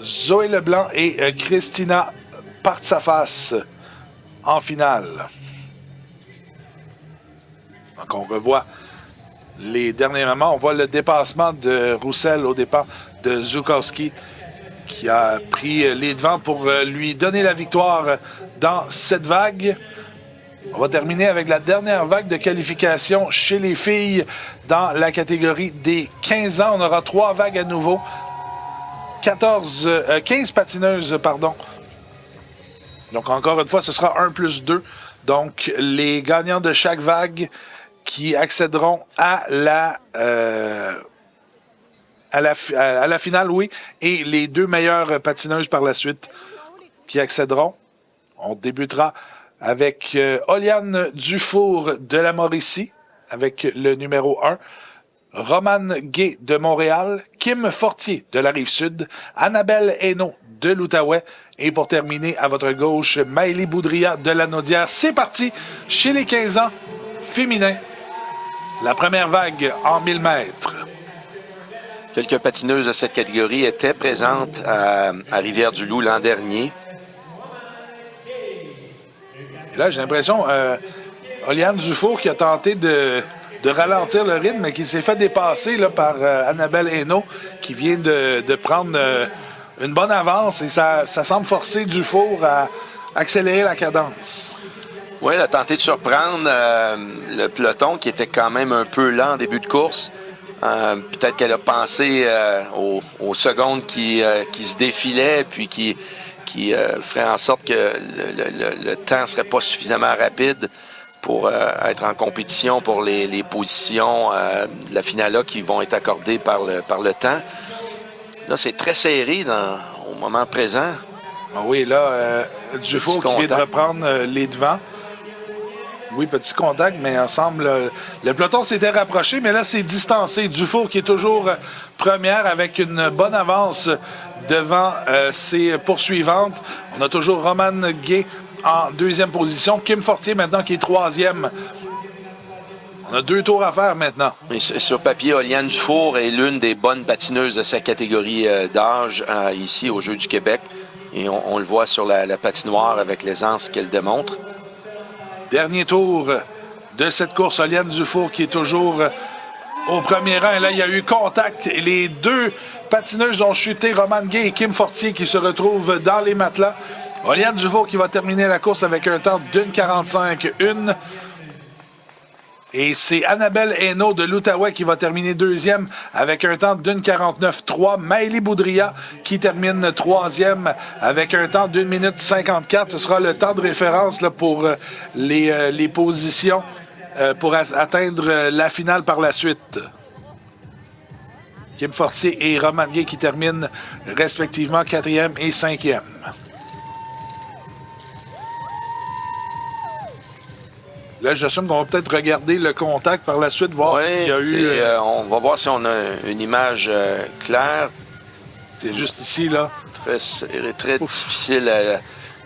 Zoé Leblanc et Christina Partsafas en finale. Donc, on revoit les derniers moments. On voit le dépassement de Roussel au départ de Zukowski qui a pris les devants pour lui donner la victoire dans cette vague. On va terminer avec la dernière vague de qualification chez les filles dans la catégorie des 15 ans. On aura 3 vagues à nouveau. 15 patineuses, pardon. Donc, encore une fois, ce sera 1 plus 2. Donc, les gagnants de chaque vague qui accéderont à la finale, oui, et les 2 meilleures patineuses par la suite qui accéderont. On débutera avec Oliane Dufour de la Mauricie, avec le numéro 1. Romane Gay de Montréal, Kim Fortier de la Rive-Sud, Annabelle Hainaut de l'Outaouais et pour terminer, à votre gauche, Maëlie Boudria de la Naudière. C'est parti chez les 15 ans féminins. La première vague en 1000 mètres. Quelques patineuses de cette catégorie étaient présentes à Rivière-du-Loup l'an dernier. Et là, j'ai l'impression, Oliane Dufour qui a tenté de ralentir le rythme, mais qui s'est fait dépasser là, par Annabelle Hainaut, qui vient de prendre une bonne avance, et ça semble forcer Dufour à accélérer la cadence. Oui, elle a tenté de surprendre le peloton, qui était quand même un peu lent en début de course. Peut-être qu'elle a pensé aux secondes qui se défilaient, puis qui ferait en sorte que le temps ne serait pas suffisamment rapide pour être en compétition pour les positions de la finale A qui vont être accordées par le temps. Là, c'est très serré au moment présent. Ah oui, là, Dufour qui vient de reprendre les devants. Oui, petit contact, mais ensemble, le peloton s'était rapproché, mais là, c'est distancé. Dufour qui est toujours première avec une bonne avance devant ses poursuivantes. On a toujours Romane Gay en deuxième position. Kim Fortier maintenant qui est troisième. On a 2 tours à faire maintenant. Et sur papier, Oliane Dufour est l'une des bonnes patineuses de sa catégorie d'âge ici au Jeux du Québec. Et on le voit sur la patinoire avec l'aisance qu'elle démontre. Dernier tour de cette course. Oliane Dufour qui est toujours au premier rang. Et là, il y a eu contact. Et les 2 patineuses ont chuté. Romane Gay et Kim Fortier qui se retrouvent dans les matelas. Oliane Dufour qui va terminer la course avec un temps d'1 45-1. Et c'est Annabelle Hainaut de l'Outaouais qui va terminer deuxième avec un temps d'1 49-3. Maëlie Boudria qui termine troisième avec un temps d'1 minute 54. Ce sera le temps de référence là, pour les positions pour atteindre la finale par la suite. Kim Fortier et Romane Gay qui terminent respectivement 4e et 5e. Là, j'assume qu'on va peut-être regarder le contact par la suite, voir s'il y a eu... on va voir si on a une image claire. C'est juste ici, là. Très difficile.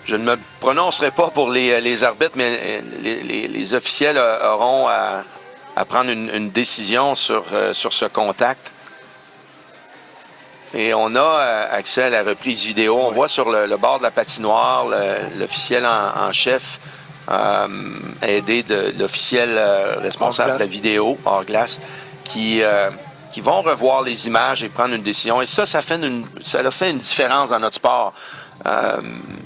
Je ne me prononcerai pas pour les arbitres, mais les officiels auront à prendre une décision sur ce contact. Et on a accès à la reprise vidéo. On voit sur le bord de la patinoire l'officiel en chef aidé de l'officiel responsable de la vidéo, hors glace, qui vont revoir les images et prendre une décision. Et ça a fait une différence dans notre sport.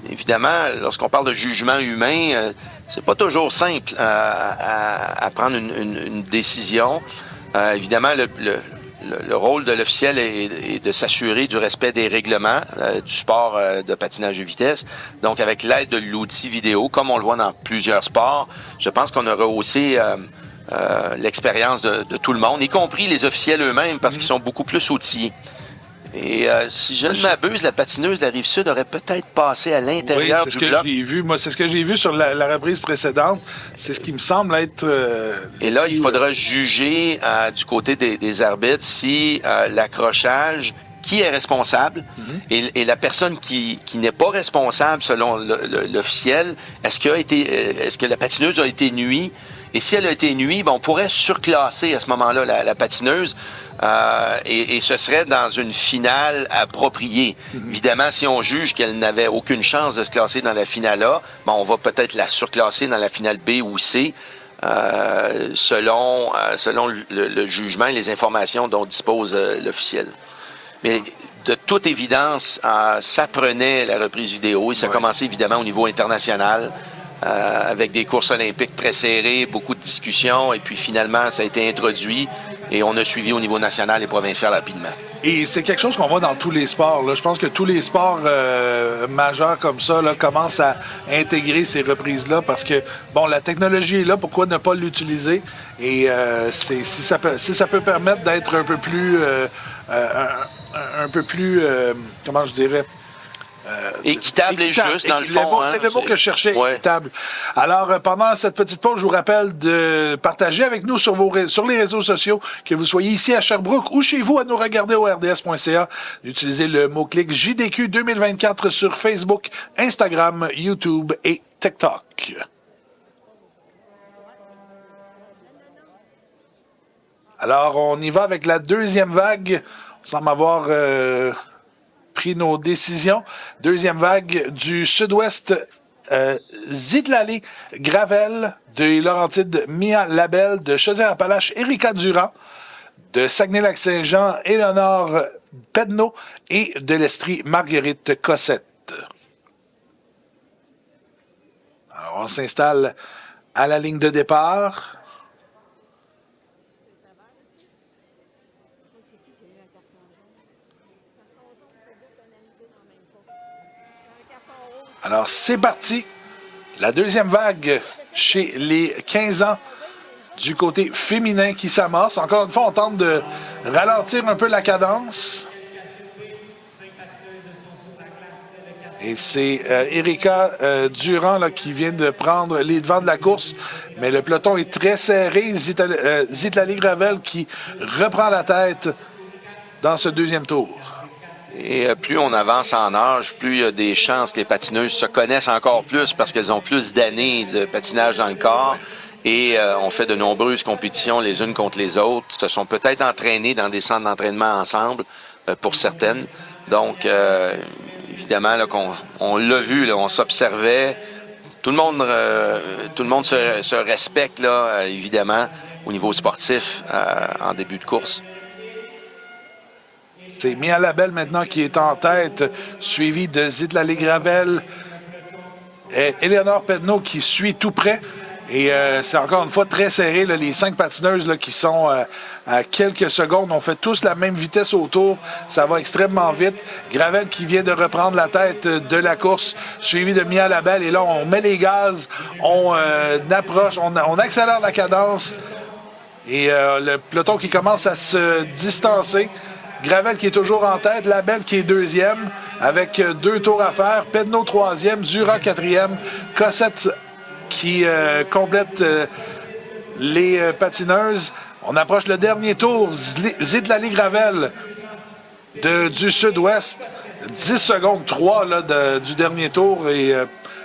Évidemment, lorsqu'on parle de jugement humain, c'est pas toujours simple à prendre une décision. Évidemment, le rôle de l'officiel est de s'assurer du respect des règlements du sport de patinage de vitesse. Donc, avec l'aide de l'outil vidéo, comme on le voit dans plusieurs sports, je pense qu'on a rehaussé l'expérience de tout le monde, y compris les officiels eux-mêmes, parce qu'ils sont beaucoup plus outillés. Et si je ne m'abuse, la patineuse de la Rive-Sud aurait peut-être passé à l'intérieur du bloc. J'ai vu. Moi, c'est ce que j'ai vu sur la reprise précédente. C'est ce qui me semble être... Et là, il faudra juger du côté des arbitres si l'accrochage, qui est responsable, et la personne qui n'est pas responsable selon l'officiel, est-ce que la patineuse a été nuit? Et si elle a été nuit, on pourrait surclasser à ce moment-là la patineuse et ce serait dans une finale appropriée. Évidemment, si on juge qu'elle n'avait aucune chance de se classer dans la finale A, on va peut-être la surclasser dans la finale B ou C selon le jugement et les informations dont dispose l'officiel. Mais de toute évidence, ça prenait la reprise vidéo et ça commençait évidemment au niveau international. Avec des courses olympiques très serrées, beaucoup de discussions, et puis finalement, ça a été introduit et on a suivi au niveau national et provincial rapidement. Et c'est quelque chose qu'on voit dans tous les sports. Là. Je pense que tous les sports majeurs comme ça là, commencent à intégrer ces reprises-là parce que, la technologie est là, pourquoi ne pas l'utiliser? Et si ça peut permettre d'être un peu plus... comment je dirais... équitable et juste, dans le fond. C'est le mot que je cherchais, équitable. Alors, pendant cette petite pause, je vous rappelle de partager avec nous sur les réseaux sociaux, que vous soyez ici à Sherbrooke ou chez vous à nous regarder au rds.ca. Utilisez le mot-clic JDQ 2024 sur Facebook, Instagram, YouTube et TikTok. Alors, on y va avec la deuxième vague. On semble avoir... pris nos décisions. Deuxième vague du sud-ouest, Zitlali Gravel, de Laurentides, Mia Labelle, de Chaudière-Appalaches, Erika Durand, de Saguenay-Lac-Saint-Jean, Éléonore Pedneau et de l'Estrie, Marguerite Cossette. Alors, on s'installe à la ligne de départ. Alors, c'est parti. La deuxième vague chez les 15 ans du côté féminin qui s'amorce. Encore une fois, on tente de ralentir un peu la cadence. Et c'est Erika Durand là, qui vient de prendre les devants de la course. Mais le peloton est très serré. Zitlali Gravel qui reprend la tête dans ce deuxième tour. Et plus on avance en âge, plus il y a des chances que les patineuses se connaissent encore plus parce qu'elles ont plus d'années de patinage dans le corps et on fait de nombreuses compétitions les unes contre les autres. Se sont peut-être entraînées dans des centres d'entraînement ensemble pour certaines. Donc, évidemment, là, on l'a vu, là, on s'observait. Tout le monde se respecte, là, évidemment, au niveau sportif en début de course. C'est Mia Labelle maintenant qui est en tête, suivi de Zitlali Gravel et Éléonore Pedneau qui suit tout près. Et c'est encore une fois très serré, là, les 5 patineuses là, qui sont à quelques secondes. On fait tous la même vitesse autour. Ça va extrêmement vite. Gravel qui vient de reprendre la tête de la course, suivi de Mia Labelle. Et là, on met les gaz, on approche, on accélère la cadence. Et le peloton qui commence à se distancer. Gravel qui est toujours en tête, Labelle qui est deuxième avec 2 tours à faire, Pedneau troisième, Durand quatrième, Cossette qui complète les patineuses. On approche le dernier tour. Zitlali Gravel du sud-ouest. 10 secondes 3 là, du dernier tour et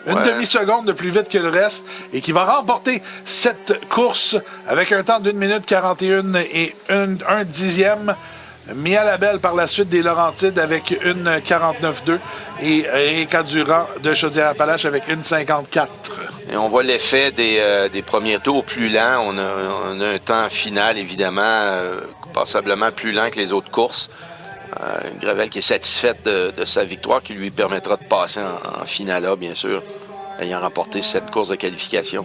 une demi-seconde de plus vite que le reste et qui va remporter cette course avec un temps d'1 minute 41 et un dixième. Mia Labelle par la suite des Laurentides avec une 49-2 et Erika Durand de Chaudière-Appalaches avec une 54. Et on voit l'effet des premiers tours plus lents. On a un temps final, évidemment, passablement plus lent que les autres courses. Gravel qui est satisfaite de sa victoire, qui lui permettra de passer en finale A, bien sûr, ayant remporté cette course de qualification.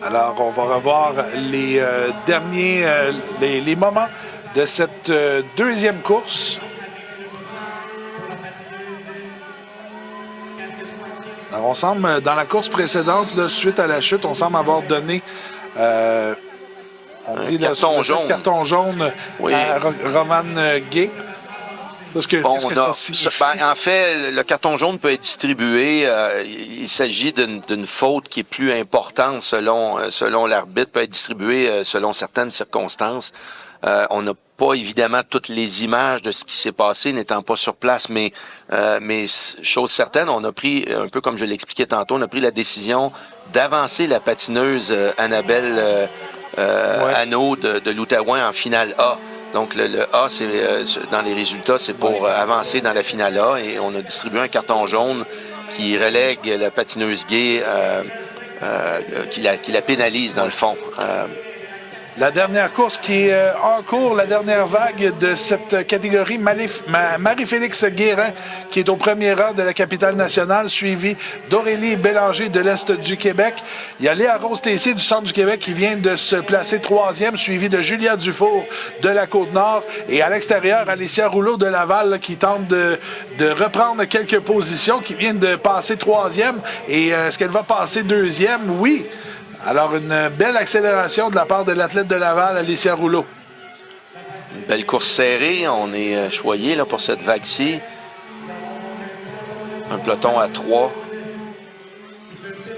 Alors, on va revoir les derniers les moments de cette deuxième course. Alors, on semble, dans la course précédente, là, suite à la chute, on semble avoir donné carton jaune oui. à Roman Gay. En fait, le carton jaune peut être distribué. Il s'agit d'une faute qui est plus importante selon l'arbitre, peut être distribué selon certaines circonstances. On n'a pas évidemment toutes les images de ce qui s'est passé n'étant pas sur place, mais chose certaine, on a pris, un peu comme je l'expliquais tantôt, on a pris la décision d'avancer la patineuse Annabelle Hanaud de l'Outaouais en finale A. Donc, le A, c'est dans les résultats, c'est pour avancer dans la finale A. Et on a distribué un carton jaune qui relègue la patineuse Gay, qui la pénalise, dans le fond. La dernière course qui est en cours, la dernière vague de cette catégorie, Marie-Félix Guérin, qui est au premier rang de la capitale nationale, suivie d'Aurélie Bélanger de l'Est du Québec. Il y a Léa Rose-Tessier du centre du Québec qui vient de se placer troisième, suivie de Julia Dufour de la Côte-Nord. Et à l'extérieur, Alicia Rouleau de Laval là, qui tente de reprendre quelques positions, qui vient de passer troisième. Et est-ce qu'elle va passer deuxième? Oui. Alors, une belle accélération de la part de l'athlète de Laval, Alicia Rouleau. Une belle course serrée. On est choyé là, pour cette vague-ci. Un peloton à 3.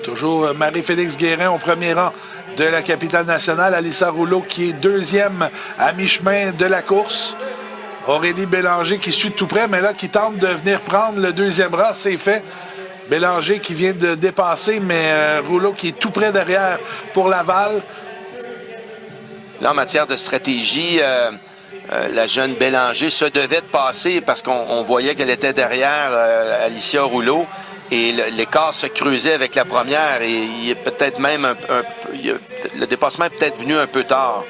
Toujours Marie-Félix Guérin au premier rang de la capitale nationale. Alicia Rouleau qui est deuxième à mi-chemin de la course. Aurélie Bélanger qui suit de tout près, mais là, qui tente de venir prendre le deuxième rang. C'est fait. Bélanger qui vient de dépasser, mais Rouleau qui est tout près derrière pour Laval. Là, en matière de stratégie, la jeune Bélanger se devait de passer parce qu'on voyait qu'elle était derrière Alicia Rouleau et l'écart se creusait avec la première et il est peut-être même le dépassement est peut-être venu un peu tard.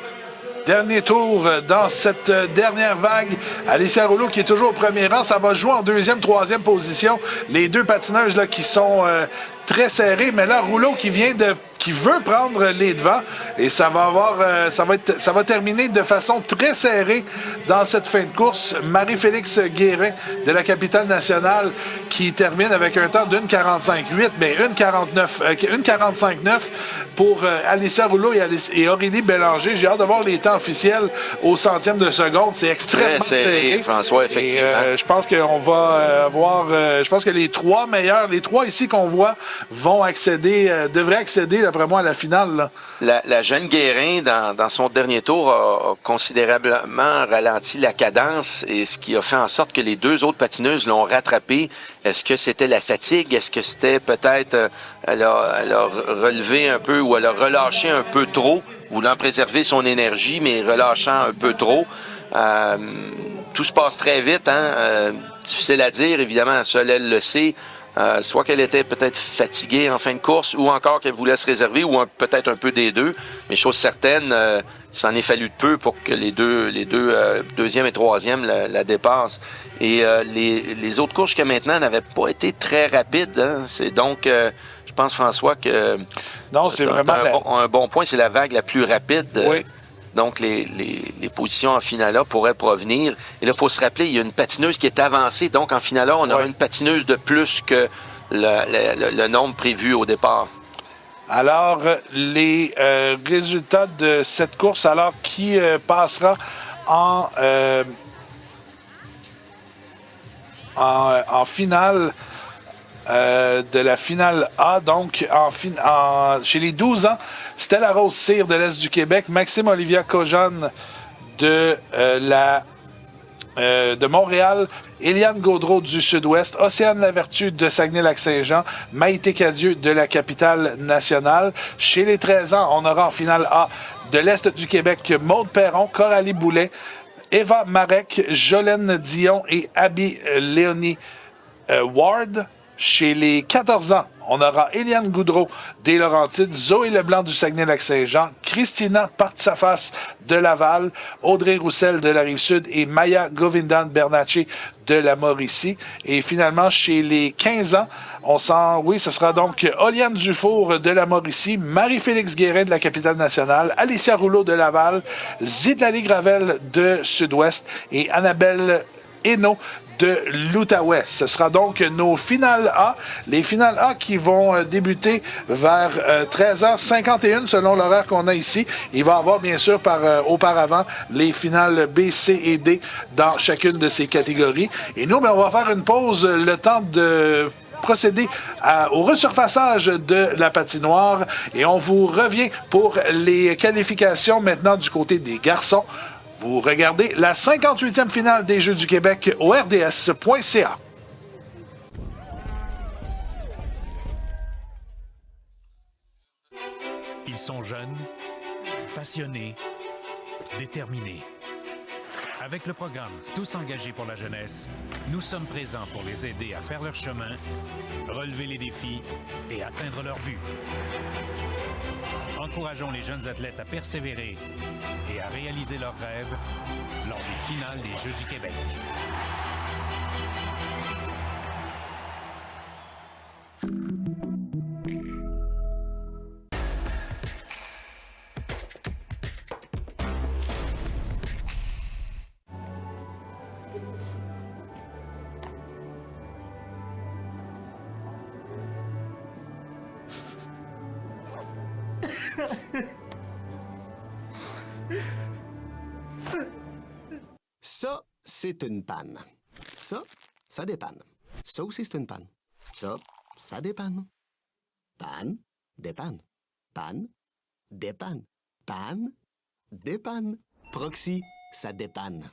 Dernier tour dans cette dernière vague. Alicia Rouleau qui est toujours au premier rang. Ça va jouer en deuxième, troisième position. Les deux patineuses là, qui sont très serrées. Mais là, Rouleau qui veut prendre les devants. Et ça va terminer de façon très serrée dans cette fin de course. Marie-Félix Guérin de la capitale nationale qui termine avec un temps d'une 45-8, mais une 45-9 pour Alicia Rouleau et Aurélie Bélanger. J'ai hâte de voir les temps officiels au centième de seconde. C'est extrêmement serré. François, effectivement. Et je pense qu'on va avoir... je pense que les trois meilleurs, les trois ici qu'on voit, vont devraient accéder, d'après moi, à la finale. Là. La jeune Guérin, dans son dernier tour, a considérablement ralenti la cadence et ce qui a fait en sorte que les deux autres patineuses l'ont rattrapé. Est-ce que c'était la fatigue? Est-ce que c'était peut-être... Elle a relevé un peu ou elle a relâché un peu trop, voulant préserver son énergie, mais relâchant un peu trop. Tout se passe très vite, hein? Difficile à dire, évidemment, seule elle le sait. Soit qu'elle était peut-être fatiguée en fin de course ou encore qu'elle voulait se réserver ou peut-être un peu des deux. Mais chose certaine, ça en est fallu de peu pour que les deux deuxième et troisième la dépassent. Et les autres courses jusqu'à maintenant n'avaient pas été très rapides. Hein? C'est donc, je pense, François, que non, c'est vraiment un bon point, c'est la vague la plus rapide. Oui. Donc, les positions en finale A pourraient provenir. Et là, il faut se rappeler, il y a une patineuse qui est avancée. Donc, en finale A, on aura une patineuse de plus que le nombre prévu au départ. Alors, les résultats de cette course, alors qui passera en... en finale de la finale A, donc chez les 12 ans, Stella Rose Cyr de l'Est du Québec, Maxime Olivia Kojane de Montréal, Eliane Gaudreau du Sud-Ouest, Océane Lavertu de Saguenay-Lac-Saint-Jean, Maïté Cadieux de la capitale nationale. Chez les 13 ans, on aura en finale A de l'Est du Québec Maude Perron, Coralie Boulet, Eva Marek, Jolène Dion et Abby Léonie Ward. Chez les 14 ans, on aura Eliane Goudreau des Laurentides, Zoé Leblanc du Saguenay-Lac-Saint-Jean, Christina Partsafas de Laval, Audrey Roussel de la Rive-Sud et Maya Govindan Bernatchez de la Mauricie. Et finalement, chez les 15 ans, ce sera donc Oliane Dufour de la Mauricie, Marie-Félix Guérin de la capitale nationale, Alicia Rouleau de Laval, Zidali Gravel de Sud-Ouest et Annabelle Hainaut de l'Outaouais. Ce sera donc nos finales A. Les finales A qui vont débuter vers 13h51 selon l'horaire qu'on a ici. Il va y avoir bien sûr auparavant les finales B, C et D dans chacune de ces catégories. Et nous, on va faire une pause, le temps de procéder au resurfaçage de la patinoire. Et on vous revient pour les qualifications maintenant du côté des garçons. Vous regardez la 58e finale des Jeux du Québec au RDS.ca. Ils sont jeunes, passionnés, déterminés. Avec le programme Tous engagés pour la jeunesse, nous sommes présents pour les aider à faire leur chemin, relever les défis et atteindre leur but. Encourageons les jeunes athlètes à persévérer et à réaliser leurs rêves lors des finales des Jeux du Québec. Ça, c'est une panne. Ça dépanne. Ça aussi, c'est une panne. Ça dépanne. Panne, dépanne. Panne, dépanne. Panne, dépanne. Proxy, ça dépanne.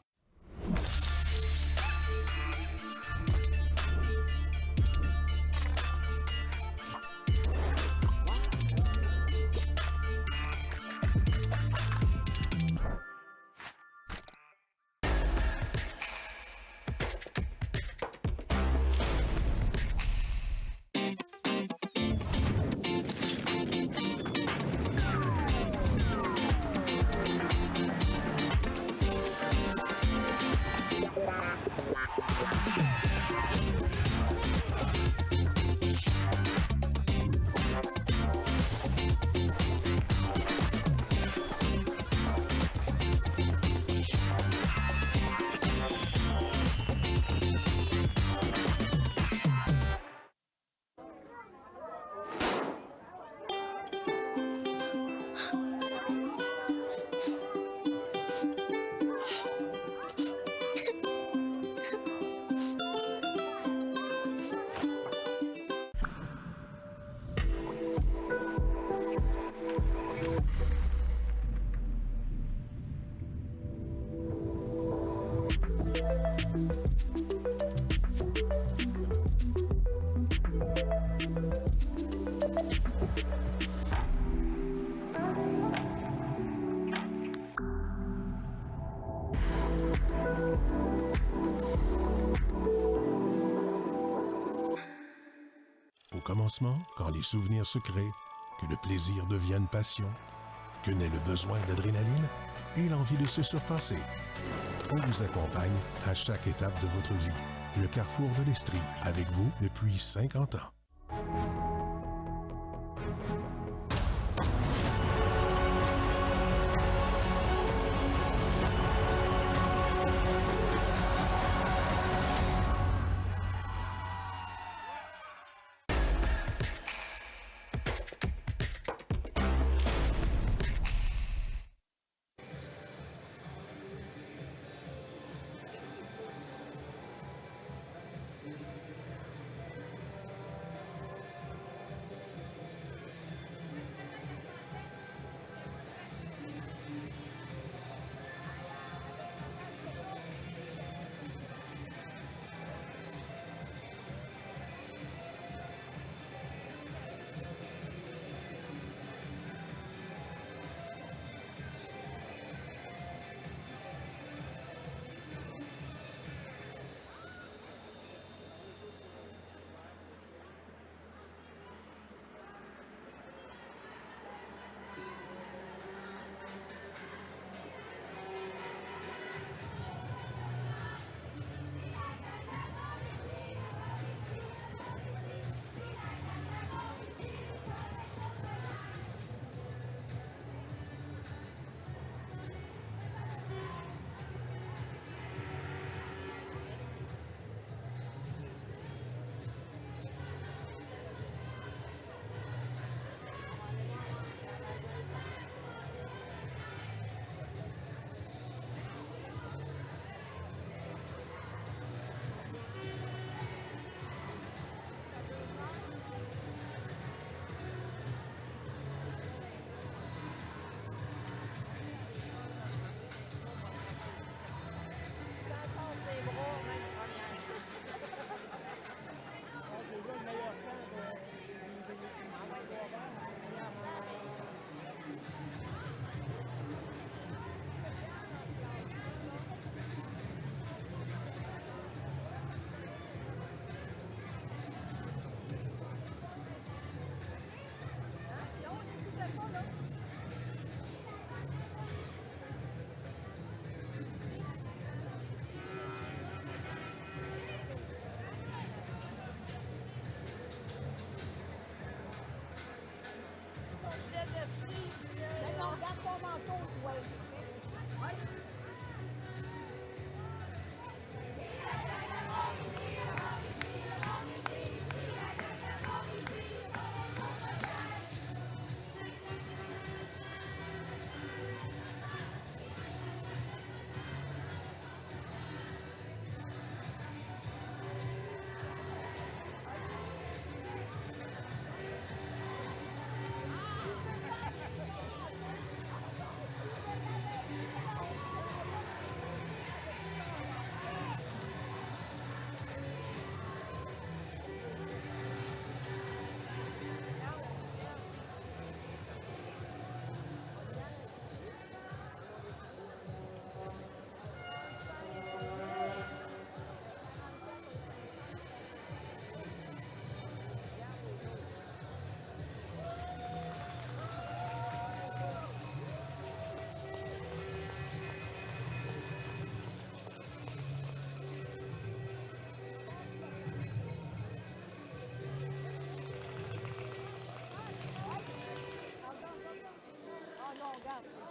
Au commencement, quand les souvenirs se créent, que le plaisir devienne passion, que naît le besoin d'adrénaline et l'envie de se surpasser. On vous accompagne à chaque étape de votre vie. Le Carrefour de l'Estrie, avec vous depuis 50 ans.